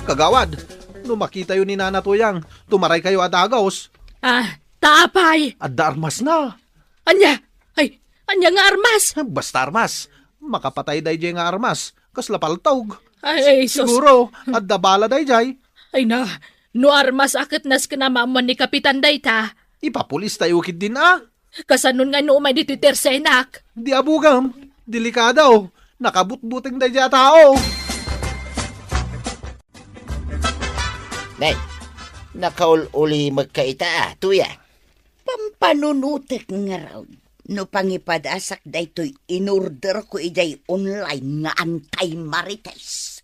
Kagawad, nung makita yun ni nanatuyang, tumaray kayo at agos. Taapay. Adda armas na. Anya nga armas. Basta armas. Makapatay day jay nga armas. Kasla paltawg. Ay, sus. Siguro, adda bala day jay. Ay na, no armas akit nas kanamaman ni Kapitan Dayta. Ipapulis tayo ukid din Kasanon nga no umay dito tersenak. Di abugam. Delikadaw. Nakabutbuting day jay tao. Nay, nakaul-uli magkaita tuya. Pampanunutek nga raw. No pangipadasak daytoy in-order ko ijay online nga antay marites.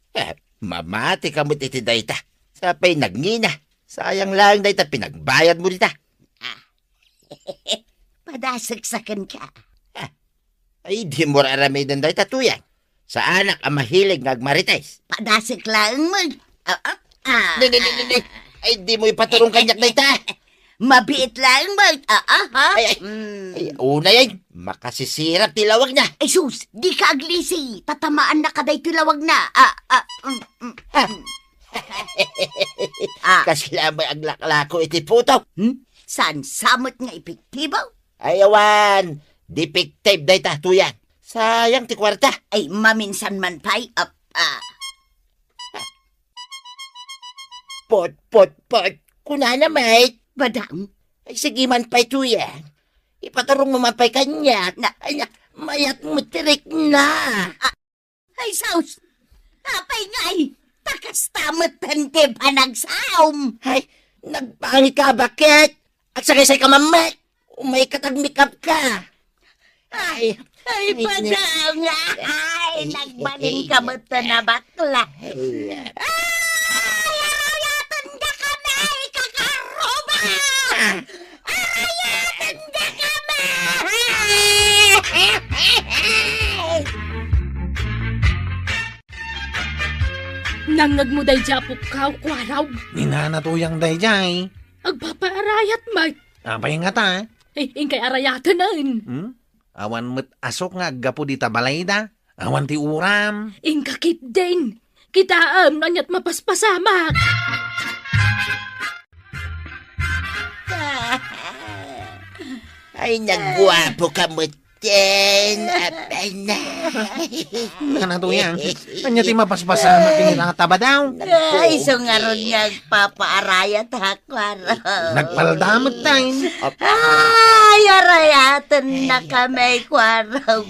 Mamati ka mo't iti dayta. Sapay nagngina. Sayang lang dayta pinagbayad mo dita. Padasaksakan ka. Ay, di mo raramidan dayta tuya. Sa anak ang mahilig ngagmarites. Padasak lang mo. Ay, di mo ipaturong kanyak dayta. Mabiit lang mo. Ay, una yan. Makasisirap tilawag na. Ay sus, di ka aglisi. Tatamaan na kaday tilawag na. Kasla may aglaklako iti puto. San samot nga epektibo? Ay, awan. Depictive dayta tuyan. Sayang ti kwarta. Ay, maminsan man pay. Pot. Kunana, mate. Badang? Ay, sige man pa'y tuyan. Ipatarong mo man pa'y kanyak. Mayat mo tirik na. Ay, saus. Apay ngay. Takas tamatan ti panagsaom. Ay, nagpangit ka bakit? At sakay-say ka mamat. Umay katagmikap ka. Ay, badang. Ay, nagbaling ka mata na bakla. Arayatan ka kami, kakaroba! Arayatan ka kami! Nangag mo day japok ka, kwaraw. Ninanatuyang day jay. Agpapaarayat, Mike. Apay nga ta. Ingkay arayatan na Awan mo't asok nga gapo di tabalayda. Awan ti uram. Ingkakit din. Kitaam nanyat mapaspasamak. ay, nagwapo ka mo din. Apay na. Nanatuyang. Anya ti mapaspasamak kini taba daw. Ay, so nga ron nga papaarayat ha, kwaraw. Nagpaldamot tayo. Ay, arayatan na kami, kwaraw.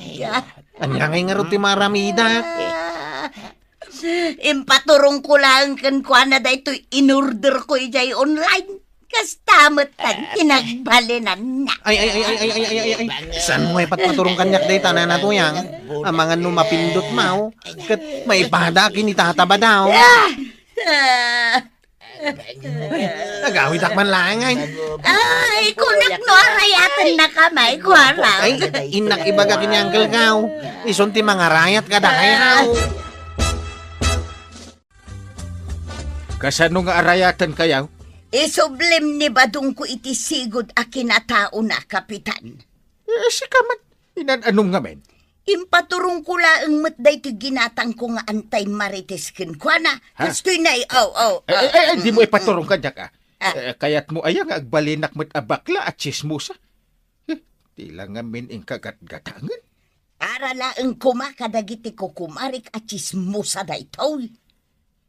Anya ngay nga ron ti maramida. Impaturong ko lang kan kuana da ito in-order ko ijay online. Kastamot tan tinagbalinan na. Ay. San mo patpaturong kanyak day tanan natuyang? Ang mga numapindot mau. Kat may pada kini tataba daw. Nagawid akman lang ay. Ay, kunak no arayatan na kamay, kwaraw. Ay, inak ibaga kini Uncle Gaw. Isunti mga rayat kada kayaw. Kasano nga arayatan kayaw? Isublim ni badung ko iti sigod a kinatao na, Kapitan. Si kamat. Anong nga men? Impaturong ko laang matday ti ginatang ko nga antay marites kin kuana. Gustoy na Di mo ipaturong kanyak Kaya't mo aya nga agbalinak met abakla at chismosa. Di lang ngamin ing kagat-gatangan. Arala ang kumakadagiti ko kumarik at chismosa da ito.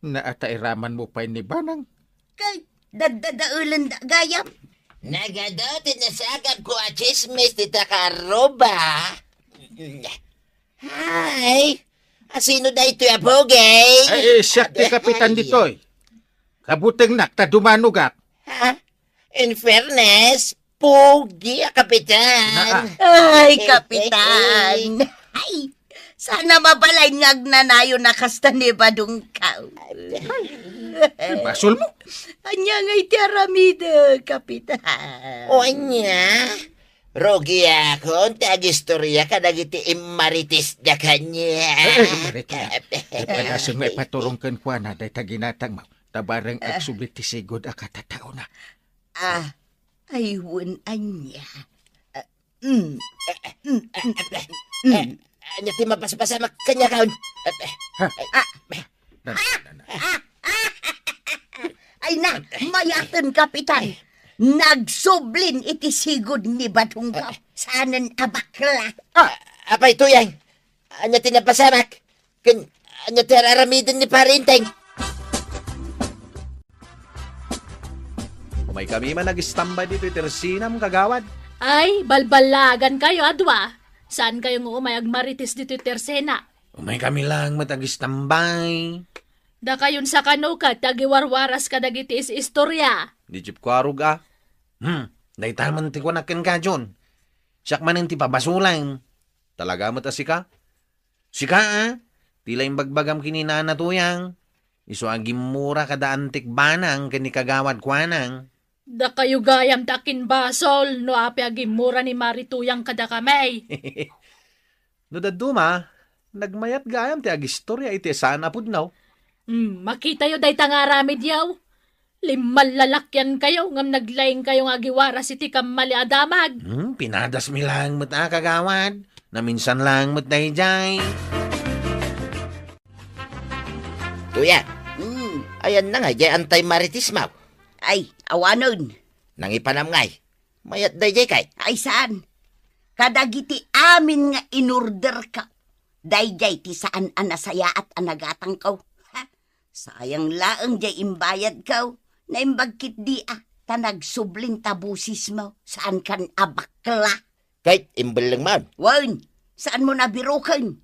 Naatairaman mo pa ni Banang. Kay dadadaulan da gayam. Nagadotin na sagab ko at chismis di takaroba. Hi! Sino da ito ya, Pogay? Siya ti kapitan dito eh. Kabuteng nakta dumanugak. Ha? In fairness, Pogi, kapitan. Ay, kapitan. Ay, sana mabalay ngagnanayo na kasta ni Badong Kaw. Basol mo? Anya nga'y tiaramida, kapitan. O anya, Rogi ako, tag-istorya ka nagiti imaritis da kanya. Marita, panasang may paturongkan kwa na day taginatang mo. Tabarang agsublit ti sigod akatatao na. Aywan anya. Anya ti mapasapasa makanya kaon. Ay na, mayatan, kapitan. Nagsublin iti sigod ni Badong Kaw. Sanan abakla. Apa ito yang? Anya ti napasamak. Anya ti araramidin ni parinteng. May kami man nag-istambay dito tersinam kagawad. Ay, balbalagan kayo, adwa. Saan kayo nga umayag marites dito tersena? May kami lang matag-istambay. Da kayon sa kanukat, tagiwarwaras ka dagiti is istorya. Di chip ko arug Naitaman ti ko nakin ka, John. Siyak man ti pabasulang. Talaga mo ta sika? Sika, tila yung bagbagam kininana tuyang. Iso agim mura kada antik banang kini kagawad kwanang. Da kayo gayam takin basol, no api agimura ni Marituyang kada kamay. No daduma, nagmayat gayam ti agistorya iti sana pud now. Makita yo day tangaramid yaw. Limal lalakyan kayo, ngam naglaing kayo nga giwaras iti kamali adamag. Pinadas mi lang mat kagawad. Na minsan lang mat dayjay. Tuya, ayan na nga, jay anti-maritis maw. Ay, awanon. Nangipanam ngay. Mayat day jay kay. Ay, saan? Kadagiti amin nga inurder ka. Dayjay ti saan anasaya at anagatang kaw. Sayang laang jay imbayad kaw. Na imbagkit di tanagsublin tabusis mo. Saan kan abakla? Kahit imbel lang man. Wan, saan mo nabirukan?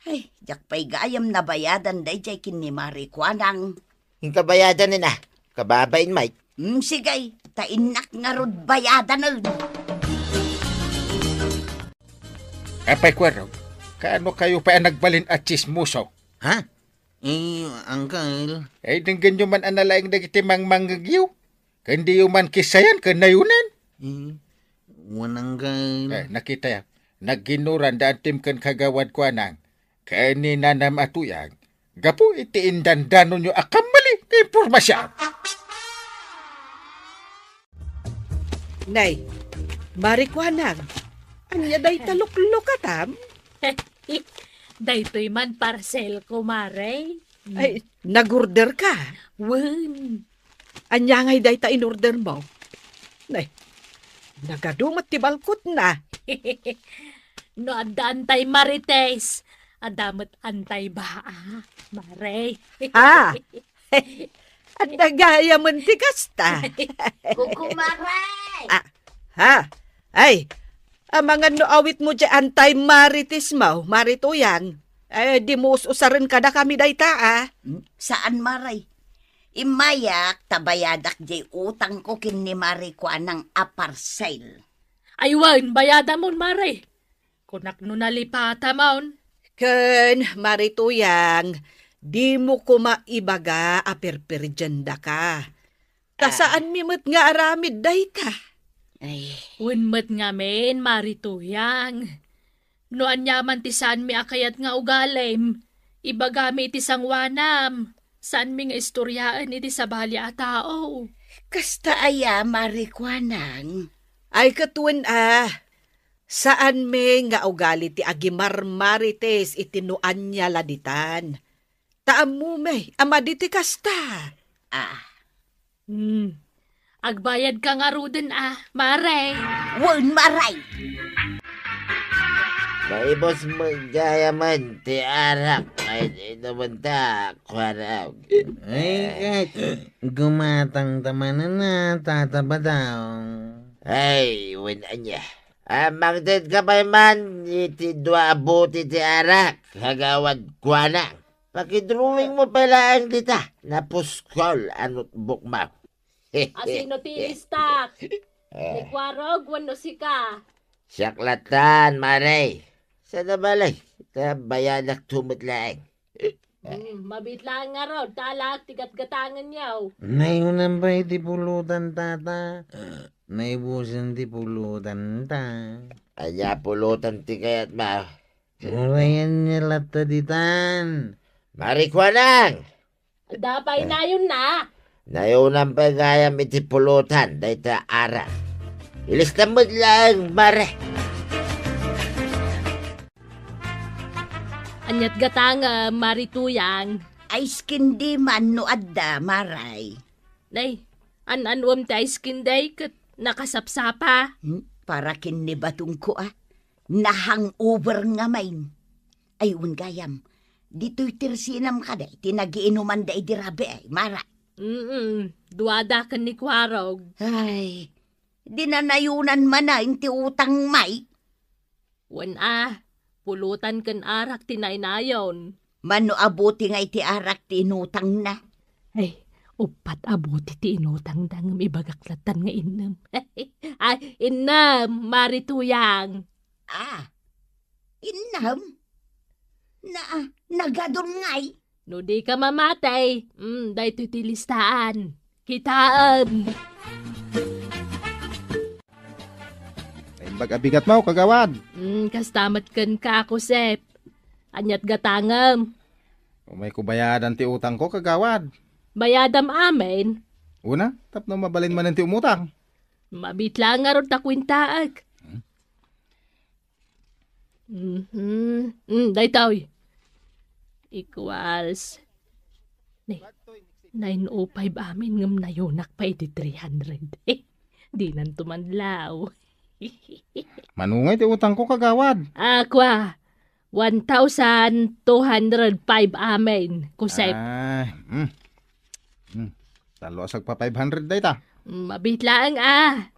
Ay, jak pa'y gayam na bayadan dayjay kin ni Marikwanang. Yung kabayadan na kababain Mike. Sigay, tainak nga rod bayadan nun. Apay kwaro, kaano kayo pa nagbalin at chismoso? Ha? Uncle. Denggan nyo man analaing dagiti manggagyaw. Kandi yung man kisayan, kanayunan. Uncle. Nakita ya, nagginuran daan tim kan kagawad kwa nang. Kanina nam atuyang. Gapo iti indandanon nyo akamali na impormasyon. Nay, Marikwanang, anya day taluklukatam? Daytoy man parcel ko, Maray. Ay, nagorder ka? Wen. Anya ngay day ta inorder mo? Nay, nagadumat ti balkot na. No, adda antay marites. Adamat antay baa, Maray. At nagaya man ti kasta. Kukumaray! Ay, mga no awit mo dyan anti-maritis mo, Marituyan. Di mo usarin ka na kami dayta, Saan, Maray? Imayak, tabayadak jay utang ko kin ni Marikwanang aparsel. Aywan, bayada mon, Maray. Kunak no nalipata maun. Ken, Marituyang, di mo ko maibaga aperperjenda ka. Kasaan mimot nga aramid dayta? Ay, Wenmet nga men, Marituyang. No anyaman ti saan mi akayat nga ugalem. Ibagami iti sangwanam. Saan mi nga istoryaan iti sabali a tao. kasta aya, Marikwanang. Ay katuan saan me nga ugali ti agimar marites itinuan niya laditan. Taam mo me, ama di ti kasta. Agbayad ka nga Ruden Mare. Wan maray. Maibos mo gaya man, ti arak. Ay, naman ta, kwarag. Ay, gumatang tamanan na, tataba daw. Ay, wala niya. Magdad ka pa man, iti dua abuti ti arak. Hagawad kwanang. Pakidrawing mo pala ang dita. Napuskol anot bukmaw. Asino ti istak? Ni Kwarog, wano si ka. Siyaklatan, maray. Sa nabalay, bayanak tumutlaang. Mabitlaan nga ro, talak, tigat-gatangan yaw. Nayunan ba iti pulutan, tata? Naibusan ti pulutan, ta. Anya pulutan ti kayat ma. Urayan niya lata ditan. Marikwanang! Dapay na yun na. Nayunang pagayam iti pulutan, dahita ara. Ilista mo lang, mare. Anyat gatang marituyang. Ay skindi man no adda, maray. Nay, an-anwam ti ice cream day kat nakasapsapa. Para kinni batong ko nahangover nga main. Ay gayam, dito'y tirsinam ka day, tinagiinuman day dirabe ay, mara. Duwada ka ni Kwarog. Ay, dinanayunan man na inti utang may. Wan pulutan kan arak tinainayon. Mano abuti nga iti arak tinutang na. Ay, upat abuti ti inutang dang ibagaklatan nga inam. Ay, inam, marituyang. Inam? Nagadon ngay. No di ka mamatay, dahil iti listaan. Kitaan. Bag-abigat mo, kagawad. Kastamat kan ka ako, Sep. Anyat gatangam. May kubayadan ti utang ko, kagawad. Bayadam amin. Una, tapno mabalin man ang ti umutang. Mabitla nga ron takwintaag. Daytaw. Equals 905 amin ngam nayunak pa iti 300. Di nan tumanlaw. Manungay ti utang ko, kagawad. Aqua, 1,205 amin. Kusep. Talo asag pa 500 day ta. Mabitlaan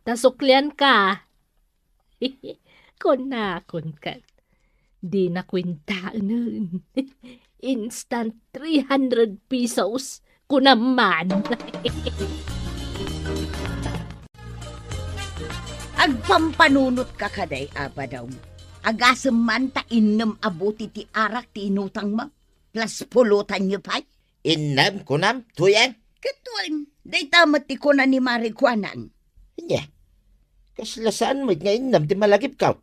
tasuklian ka. Kun ka. Di na kwintaan nun. Instant 300 pesos ko naman. Agpampanunot ka kaday, daw. Agasam man ta inam abuti ti arak ti inutang mo. Plus pulutan niyo pa'y. Inam, kunam, tuyang. Katuan, day tamat ti ko na ni Marikwanan. Nya, kaslasaan mo nga inam ti malagip ka.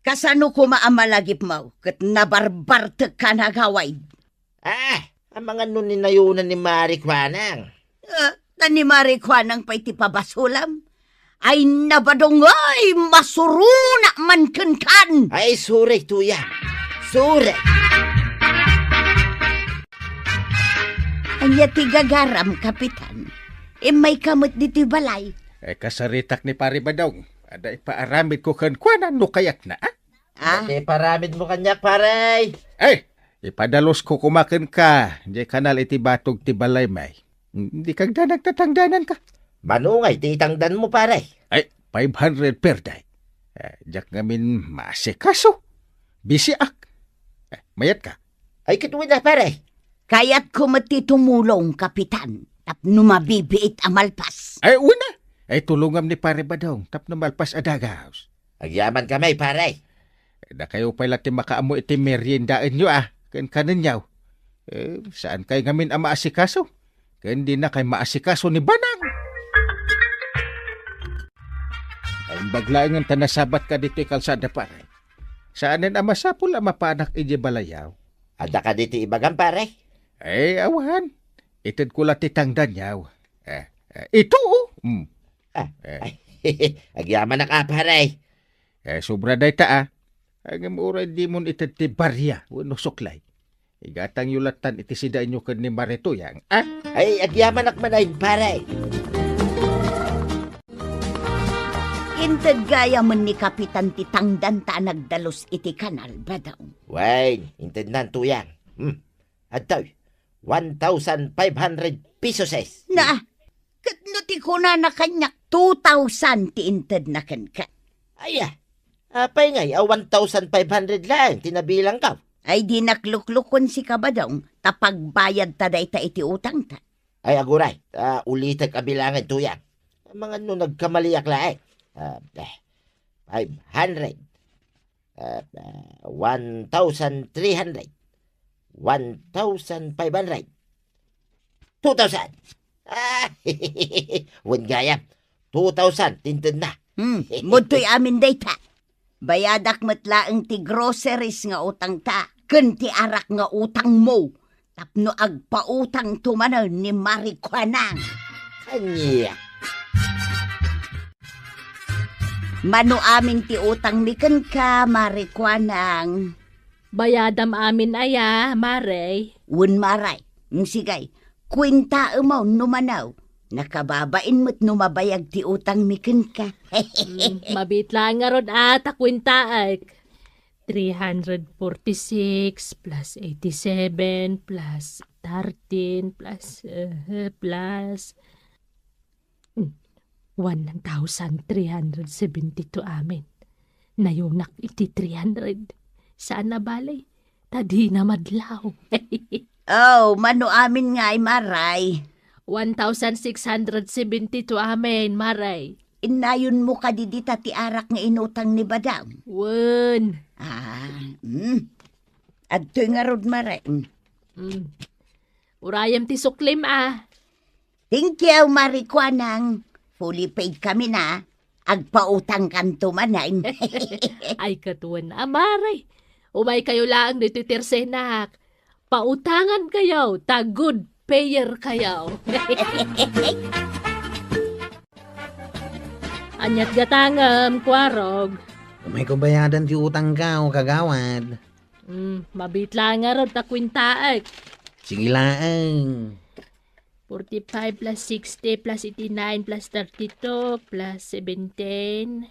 Kasano ko maamalagip mo, kat nabarbar te ka nagaway. Ang mga nun ninayunan ni Marikwanang. Na ni Marikwanang pa'y ti pabasulam. Ay nabadongay, masuruna man kan. Ay, sure, tuya. Sure. Anya ti gagaram, kapitan. May kamot diti balay. Kasaritak ni Pari Badong. Ada ipaaramid ko kan kuanan no kayak na, Ate, paramid mo kanyak, paray. Ipadalos ko kumakin ka. Di kanal iti batog ti balay may. Hindi kang nagtatangdanan ka. Manungay, titangdan mo, paray. 500 per day. Diyak ngamin masikaso. Bisiak. Mayat ka. Ay, kituwin na, paray. Kaya't kumati tumulong, kapitan. Tapno mabibiit amalpas. Una. Tulungam ni Pare Badong. Tapno malpas adagaos. Agyaman kamay, paray. Na kayo pala ti makaamo iti meriendaan nyo, Kan kanan yaw. Saan kayo ngamin ang maasikaso? Kan di na kayo maasikaso ni Banang. Ay baglaing ang tanasabat ka dito kalsada, pare. Saanin ang masapul ang mapanak iji balayaw? Ada ka dito ibagang, paray. Awan. Itid ko lang titangdan yaw. Ito, Agyaman na ka, paray. Sobra day ta, Ang uray di mo itid ti barya, wano suklay. Igatang yulatan iti sida inyo kan ni Marito yang, Ay, agyaman ak manayin, paray. Inted gaya man ni Kapitan Titangdan ta nagdalos iti kanal ba daw? Wain, inted nan tuyang. At 1,500 pesos es. Na, katno ti kuna na kanyak 2,000 ti inted na kanka. Aya, apay ngay, 1,500 lang, tinabilang ka. Ay di nakluklukon si kabadong, tapagbayad ta day ta iti utang ta. Ay aguray, ulitak kabilangan tuyang. Mga no nagkamaliak laeng. 500. 1,300. 1,500. 2,000. Wan gayam. 2,000, tintin na. Mutoy amin day ta. Bayadak matlaang ti groceries nga utang ta. Kun ti arak nga utang mo. Tapno agpautang tumanal ni Marikwanang. Kanya. Mano aming ti utang miken ka, Marikwanang. Bayadam amin aya, Maray. Wun maray, sigay, kwenta umaw numanaw. Nakababain mo't numabayag ti utang miken ka. Mabitla nga rod takwintaak. 346 plus 87 plus 13 plus 1,372 amin. Nayunak iti 300. Saan na balay? Tadi na madlaw. Oh, mano amin nga ay maray. 1,672 amin, Maray. Inayon mo ka didita ti arak nga inutang ni Badam. Wen. Adto nga rod maray. Urayam ti suklim Thank you, Marikwanang. Fully paid kami na. Agpautang kanto manay. Ay katuan Maray. Umay kayo lang dito tersenak. Pautangan kayo, ta good payer kayo. Anyat gatangam, kwarog. May kubayadan ti utang ka o kagawad. Mabitla nga ron takwintaak. Sige laang. 45 plus 60 plus 89 plus 32 plus 17.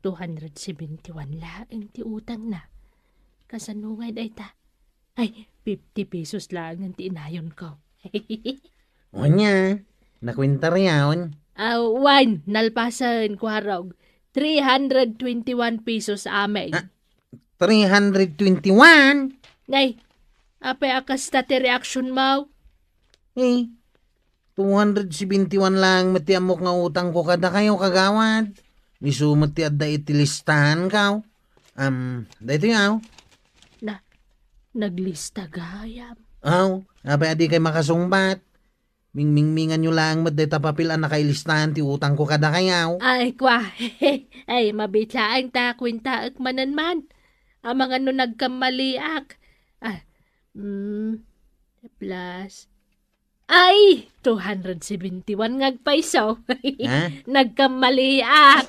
271 lang ti utang na. Kasanungay day ta. Ay, 50 pesos lang ang tinayon ko. O niya, nakwinta riyaon. Wine, nalpasan, kwarog. 321 pesos amin. 321? Ngay, apay akas ti reaction mo? 271 lang mati amok nga utang ko kada kayo kagawad. Misumat ti adda iti listahan ka. Dito yaw. Naglista gayam. Apay adi kay makasungbat. Mingmingan nyo lang maday tapapilan na kailistahan ti utang ko kada kayaw. Ay, ay, mabitlaan ta kwintaak manan man. Ang mga no nagkamaliak. Plus. Ay, 271 ngagpaiso. Nagkamaliak.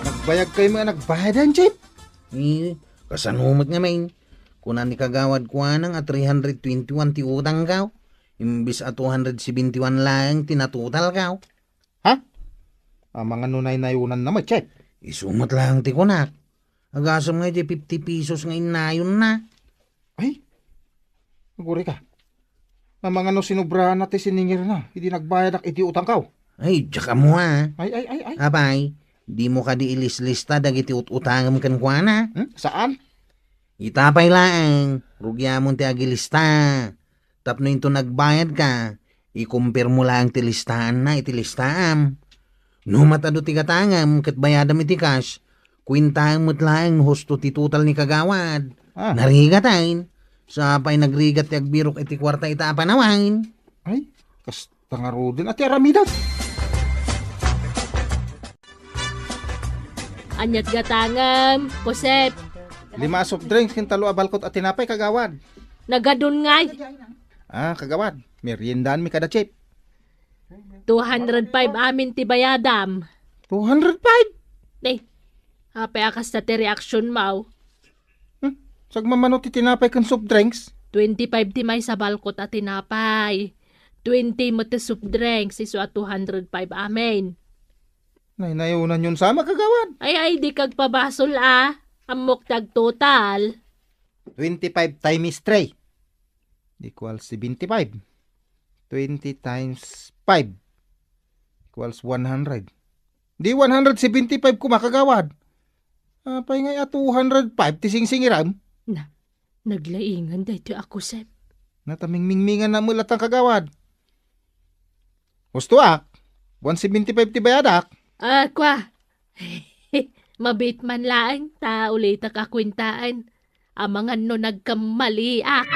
Nagbayag kayo mga nagbayadan, Chip. Kasanumat nga main. Kunan ni kagawad ko nang at 321 ti utang ka. Imbis at 271 lang tinatutal ka. Ha? Mga nunay nayunan naman, Chip. Isumat lang ti kunak. Agasam nga di 50 pesos nga inayon na. Ay, maguri ka. Mga no sinubrahan natin siningir na. Hindi nagbayad ak iti utang ka. Ay, tsaka mo ha. Ay. Abay, di mo ka di ilis-lista dagiti utangam kan kwa na. Saan? Itapay lang, rugya mo ti agilista. Tapno into nagbayad ka, ikumpir mo lang ti listahan na iti listaam. No matado ti katangam, kat bayadam iti cash, kwintahan mo't lang husto ti total ni kagawad. Narigatain, sapay nagrigat ti agbirok iti kwarta itapa nawain. Ay, kasta nga rodin at yaramidat. Anyat gatangam, Josep. 5 soft drinks, kintalo abalkot at tinapay, kagawad. Nagadun ngay. Kagawad. Meriendan mi kada, Chip. 205 amin ti bayadam. 205? Apay akas ti reaction mo. Sagmamano ti tinapay kan soft drinks? 25 ti may sa balkot at tinapay. 20 mata soup drinks iso at 205 amen. Nayunan yun sama kagawad. Ay, di kag pabasol Amok tag total. 25 times 3 equals 75. 20 times 5 equals 100. Di 175 kumakagawad. Apay nga 205 tising-singiram. Naglaingan dahito ako, Sep. Nataming-mingmingan na mulat ang kagawad. Gusto 175 ti bayadak. Kwa. Mabit man lang, ta ulit kakwintaan. Amangan no nagkamaliak.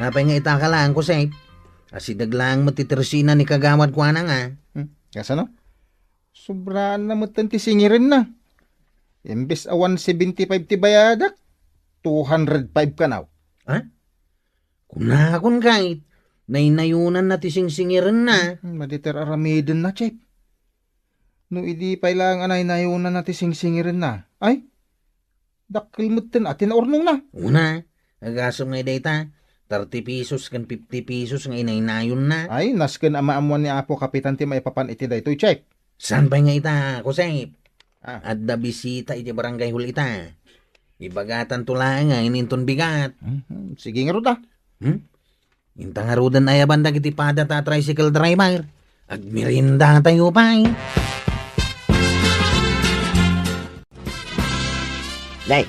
Napay nga itaka lang ko, Sep. Asidag lang matitirsina ni kagawad ko na nga. Kasa no? Sobraan na matanti singirin na. Imbes 175 ti bayadak, 205 ka now. Kunakon kahit, nainayunan na tising-singirin na. Maditer aramidin na, Chep. No idi pa lang anay nayunan na tising-singirin na. Ay, dakil mo tin atin ornong na. Una, agasong nga data, 30 pesos kan 50 pesos nga inaynayon na. Ay, nasken amaamuan ni Apo Kapitan ti maipapan iti da ito, Chep. Saan pa nga ita, Kusep? At da bisita iti barangay hul ita. Ibagatan tula nga ininton bigat. Sige nga ruda. Inta nga rudan ay abandag iti pada ta tricycle driver. Agmirinda tayo pa Nay,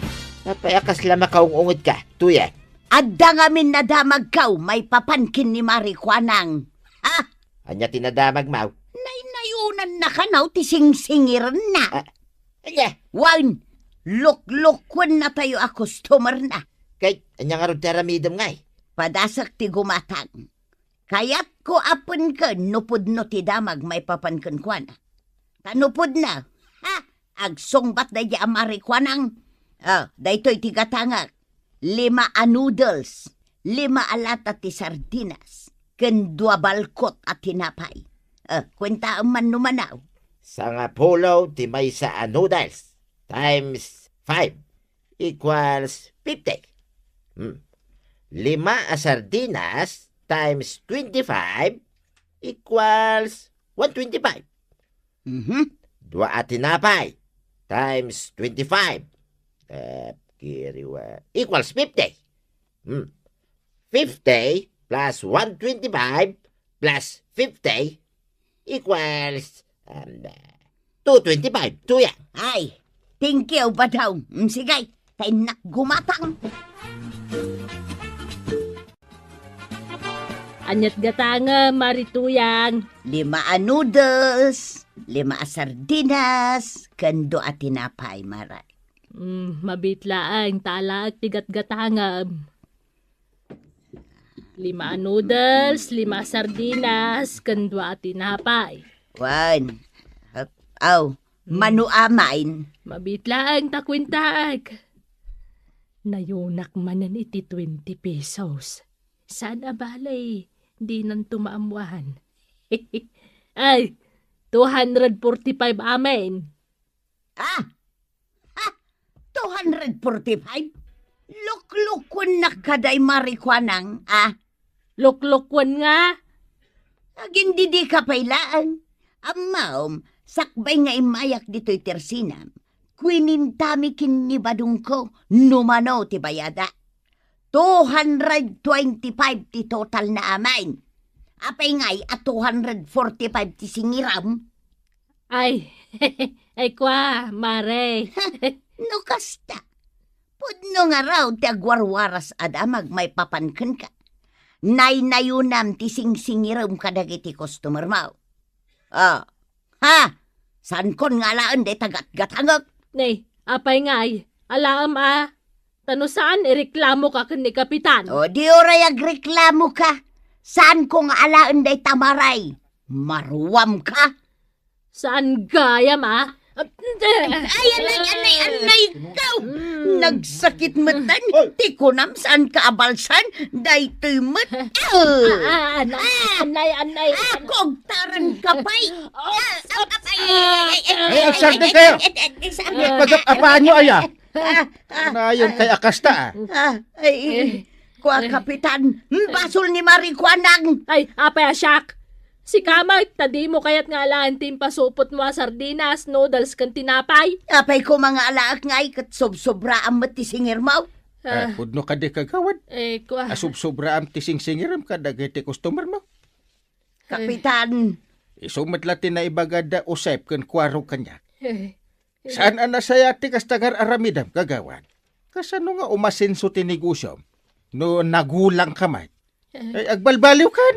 napayakas lama kaong ungod ka, tuya. Adda ngamin nadamag kaw, may papankin ni Marikwanang. Anya tinadamag mau. Nayunan na kanaw, tising-singiran na. Anya, Wan, luk-lukwan na tayo a customer na. kay anya nga ron taramidom ngay. Padasak ti gumatang. Kayat ko apon ka, nupod no ti damag may papankin kwa na. Tanupod na, agsongbat na di Marikwanang. Daytoy ti katangak. 5 noodles, 5 alata ti sardinas, ken 2 balkot at tinapay. Kwenta man numanaw. Sa nga pulo, ti may sa noodles times 5 equals 50. 5 sardinas times 25 equals 125. 2 tinapay times 25 equals 50. 50 plus 125 plus 50 equals 225. Tuya. Ay, thank you ba daw? Sige, tayo gumatang. Anyat gatanga, marituyang. 5 noodles, 5 sardinas, kendo at tinapay, maray. Mabitlaan, tala at tigat gatangam. 5 noodles, 5 sardinas, kendo at tinapay. 1. Manuamain. Mabitlaan, takwintaag. Nayunak manan iti 20 pesos. Saan abalay? Di nang tumaamuan. Ay, 245 amen. 245? Luklukon na kaday Marikwanang, Luklukwan nga. Agin di ka pailaan. Amaom, sakbay nga imayak dito'y tersinam. Kwinintami kinibadong ko, numano ti bayada. 225 ti total na amain. Apay ngay at 245 ti singiram. Ay, ay kwa, mare. No kasta. Pudno nga raw ti agwarwaras adamag may papankan ka. Naynayunam ti singsingiram kadagiti customer mo. San kon nga laan de tagat-gatangag? Nay, apay ngay, alaam Tano saan ireklamo ka ni Kapitan? O di oray agreklamo ka. Saan kong alaan day tamaray? Maruwam ka? Saan gayam Ay, anay, ikaw! Nagsakit matan, ti kunam saan ka abalsan, day tumat. Anay. Kogtaran ka pa'y. Ay, agsarte kayo! Pagkapapaan nyo, aya! Na yun kay Akasta, Ay, ko, Kapitan. Basol ni Marikwanang. Ay, apay asyak. Si Kamay, tadi mo kayat nga alaan pasupot mo sardinas, noodles, kan tinapay. Apay ko mga alaak ngay kat sobra ang matisingir mo. Pudno ka di kagawad. Kwa. Asub-sobra am tising-singiram ka dagiti customer mo. Kapitan. Isumat latin na ibagada usep kan kwaro kanya. Saan anasayati kas tagar aramidam kagawad? Kasano nga umasinso tinegosyo? No nagulang kamay. Ay agbalbaliw kan.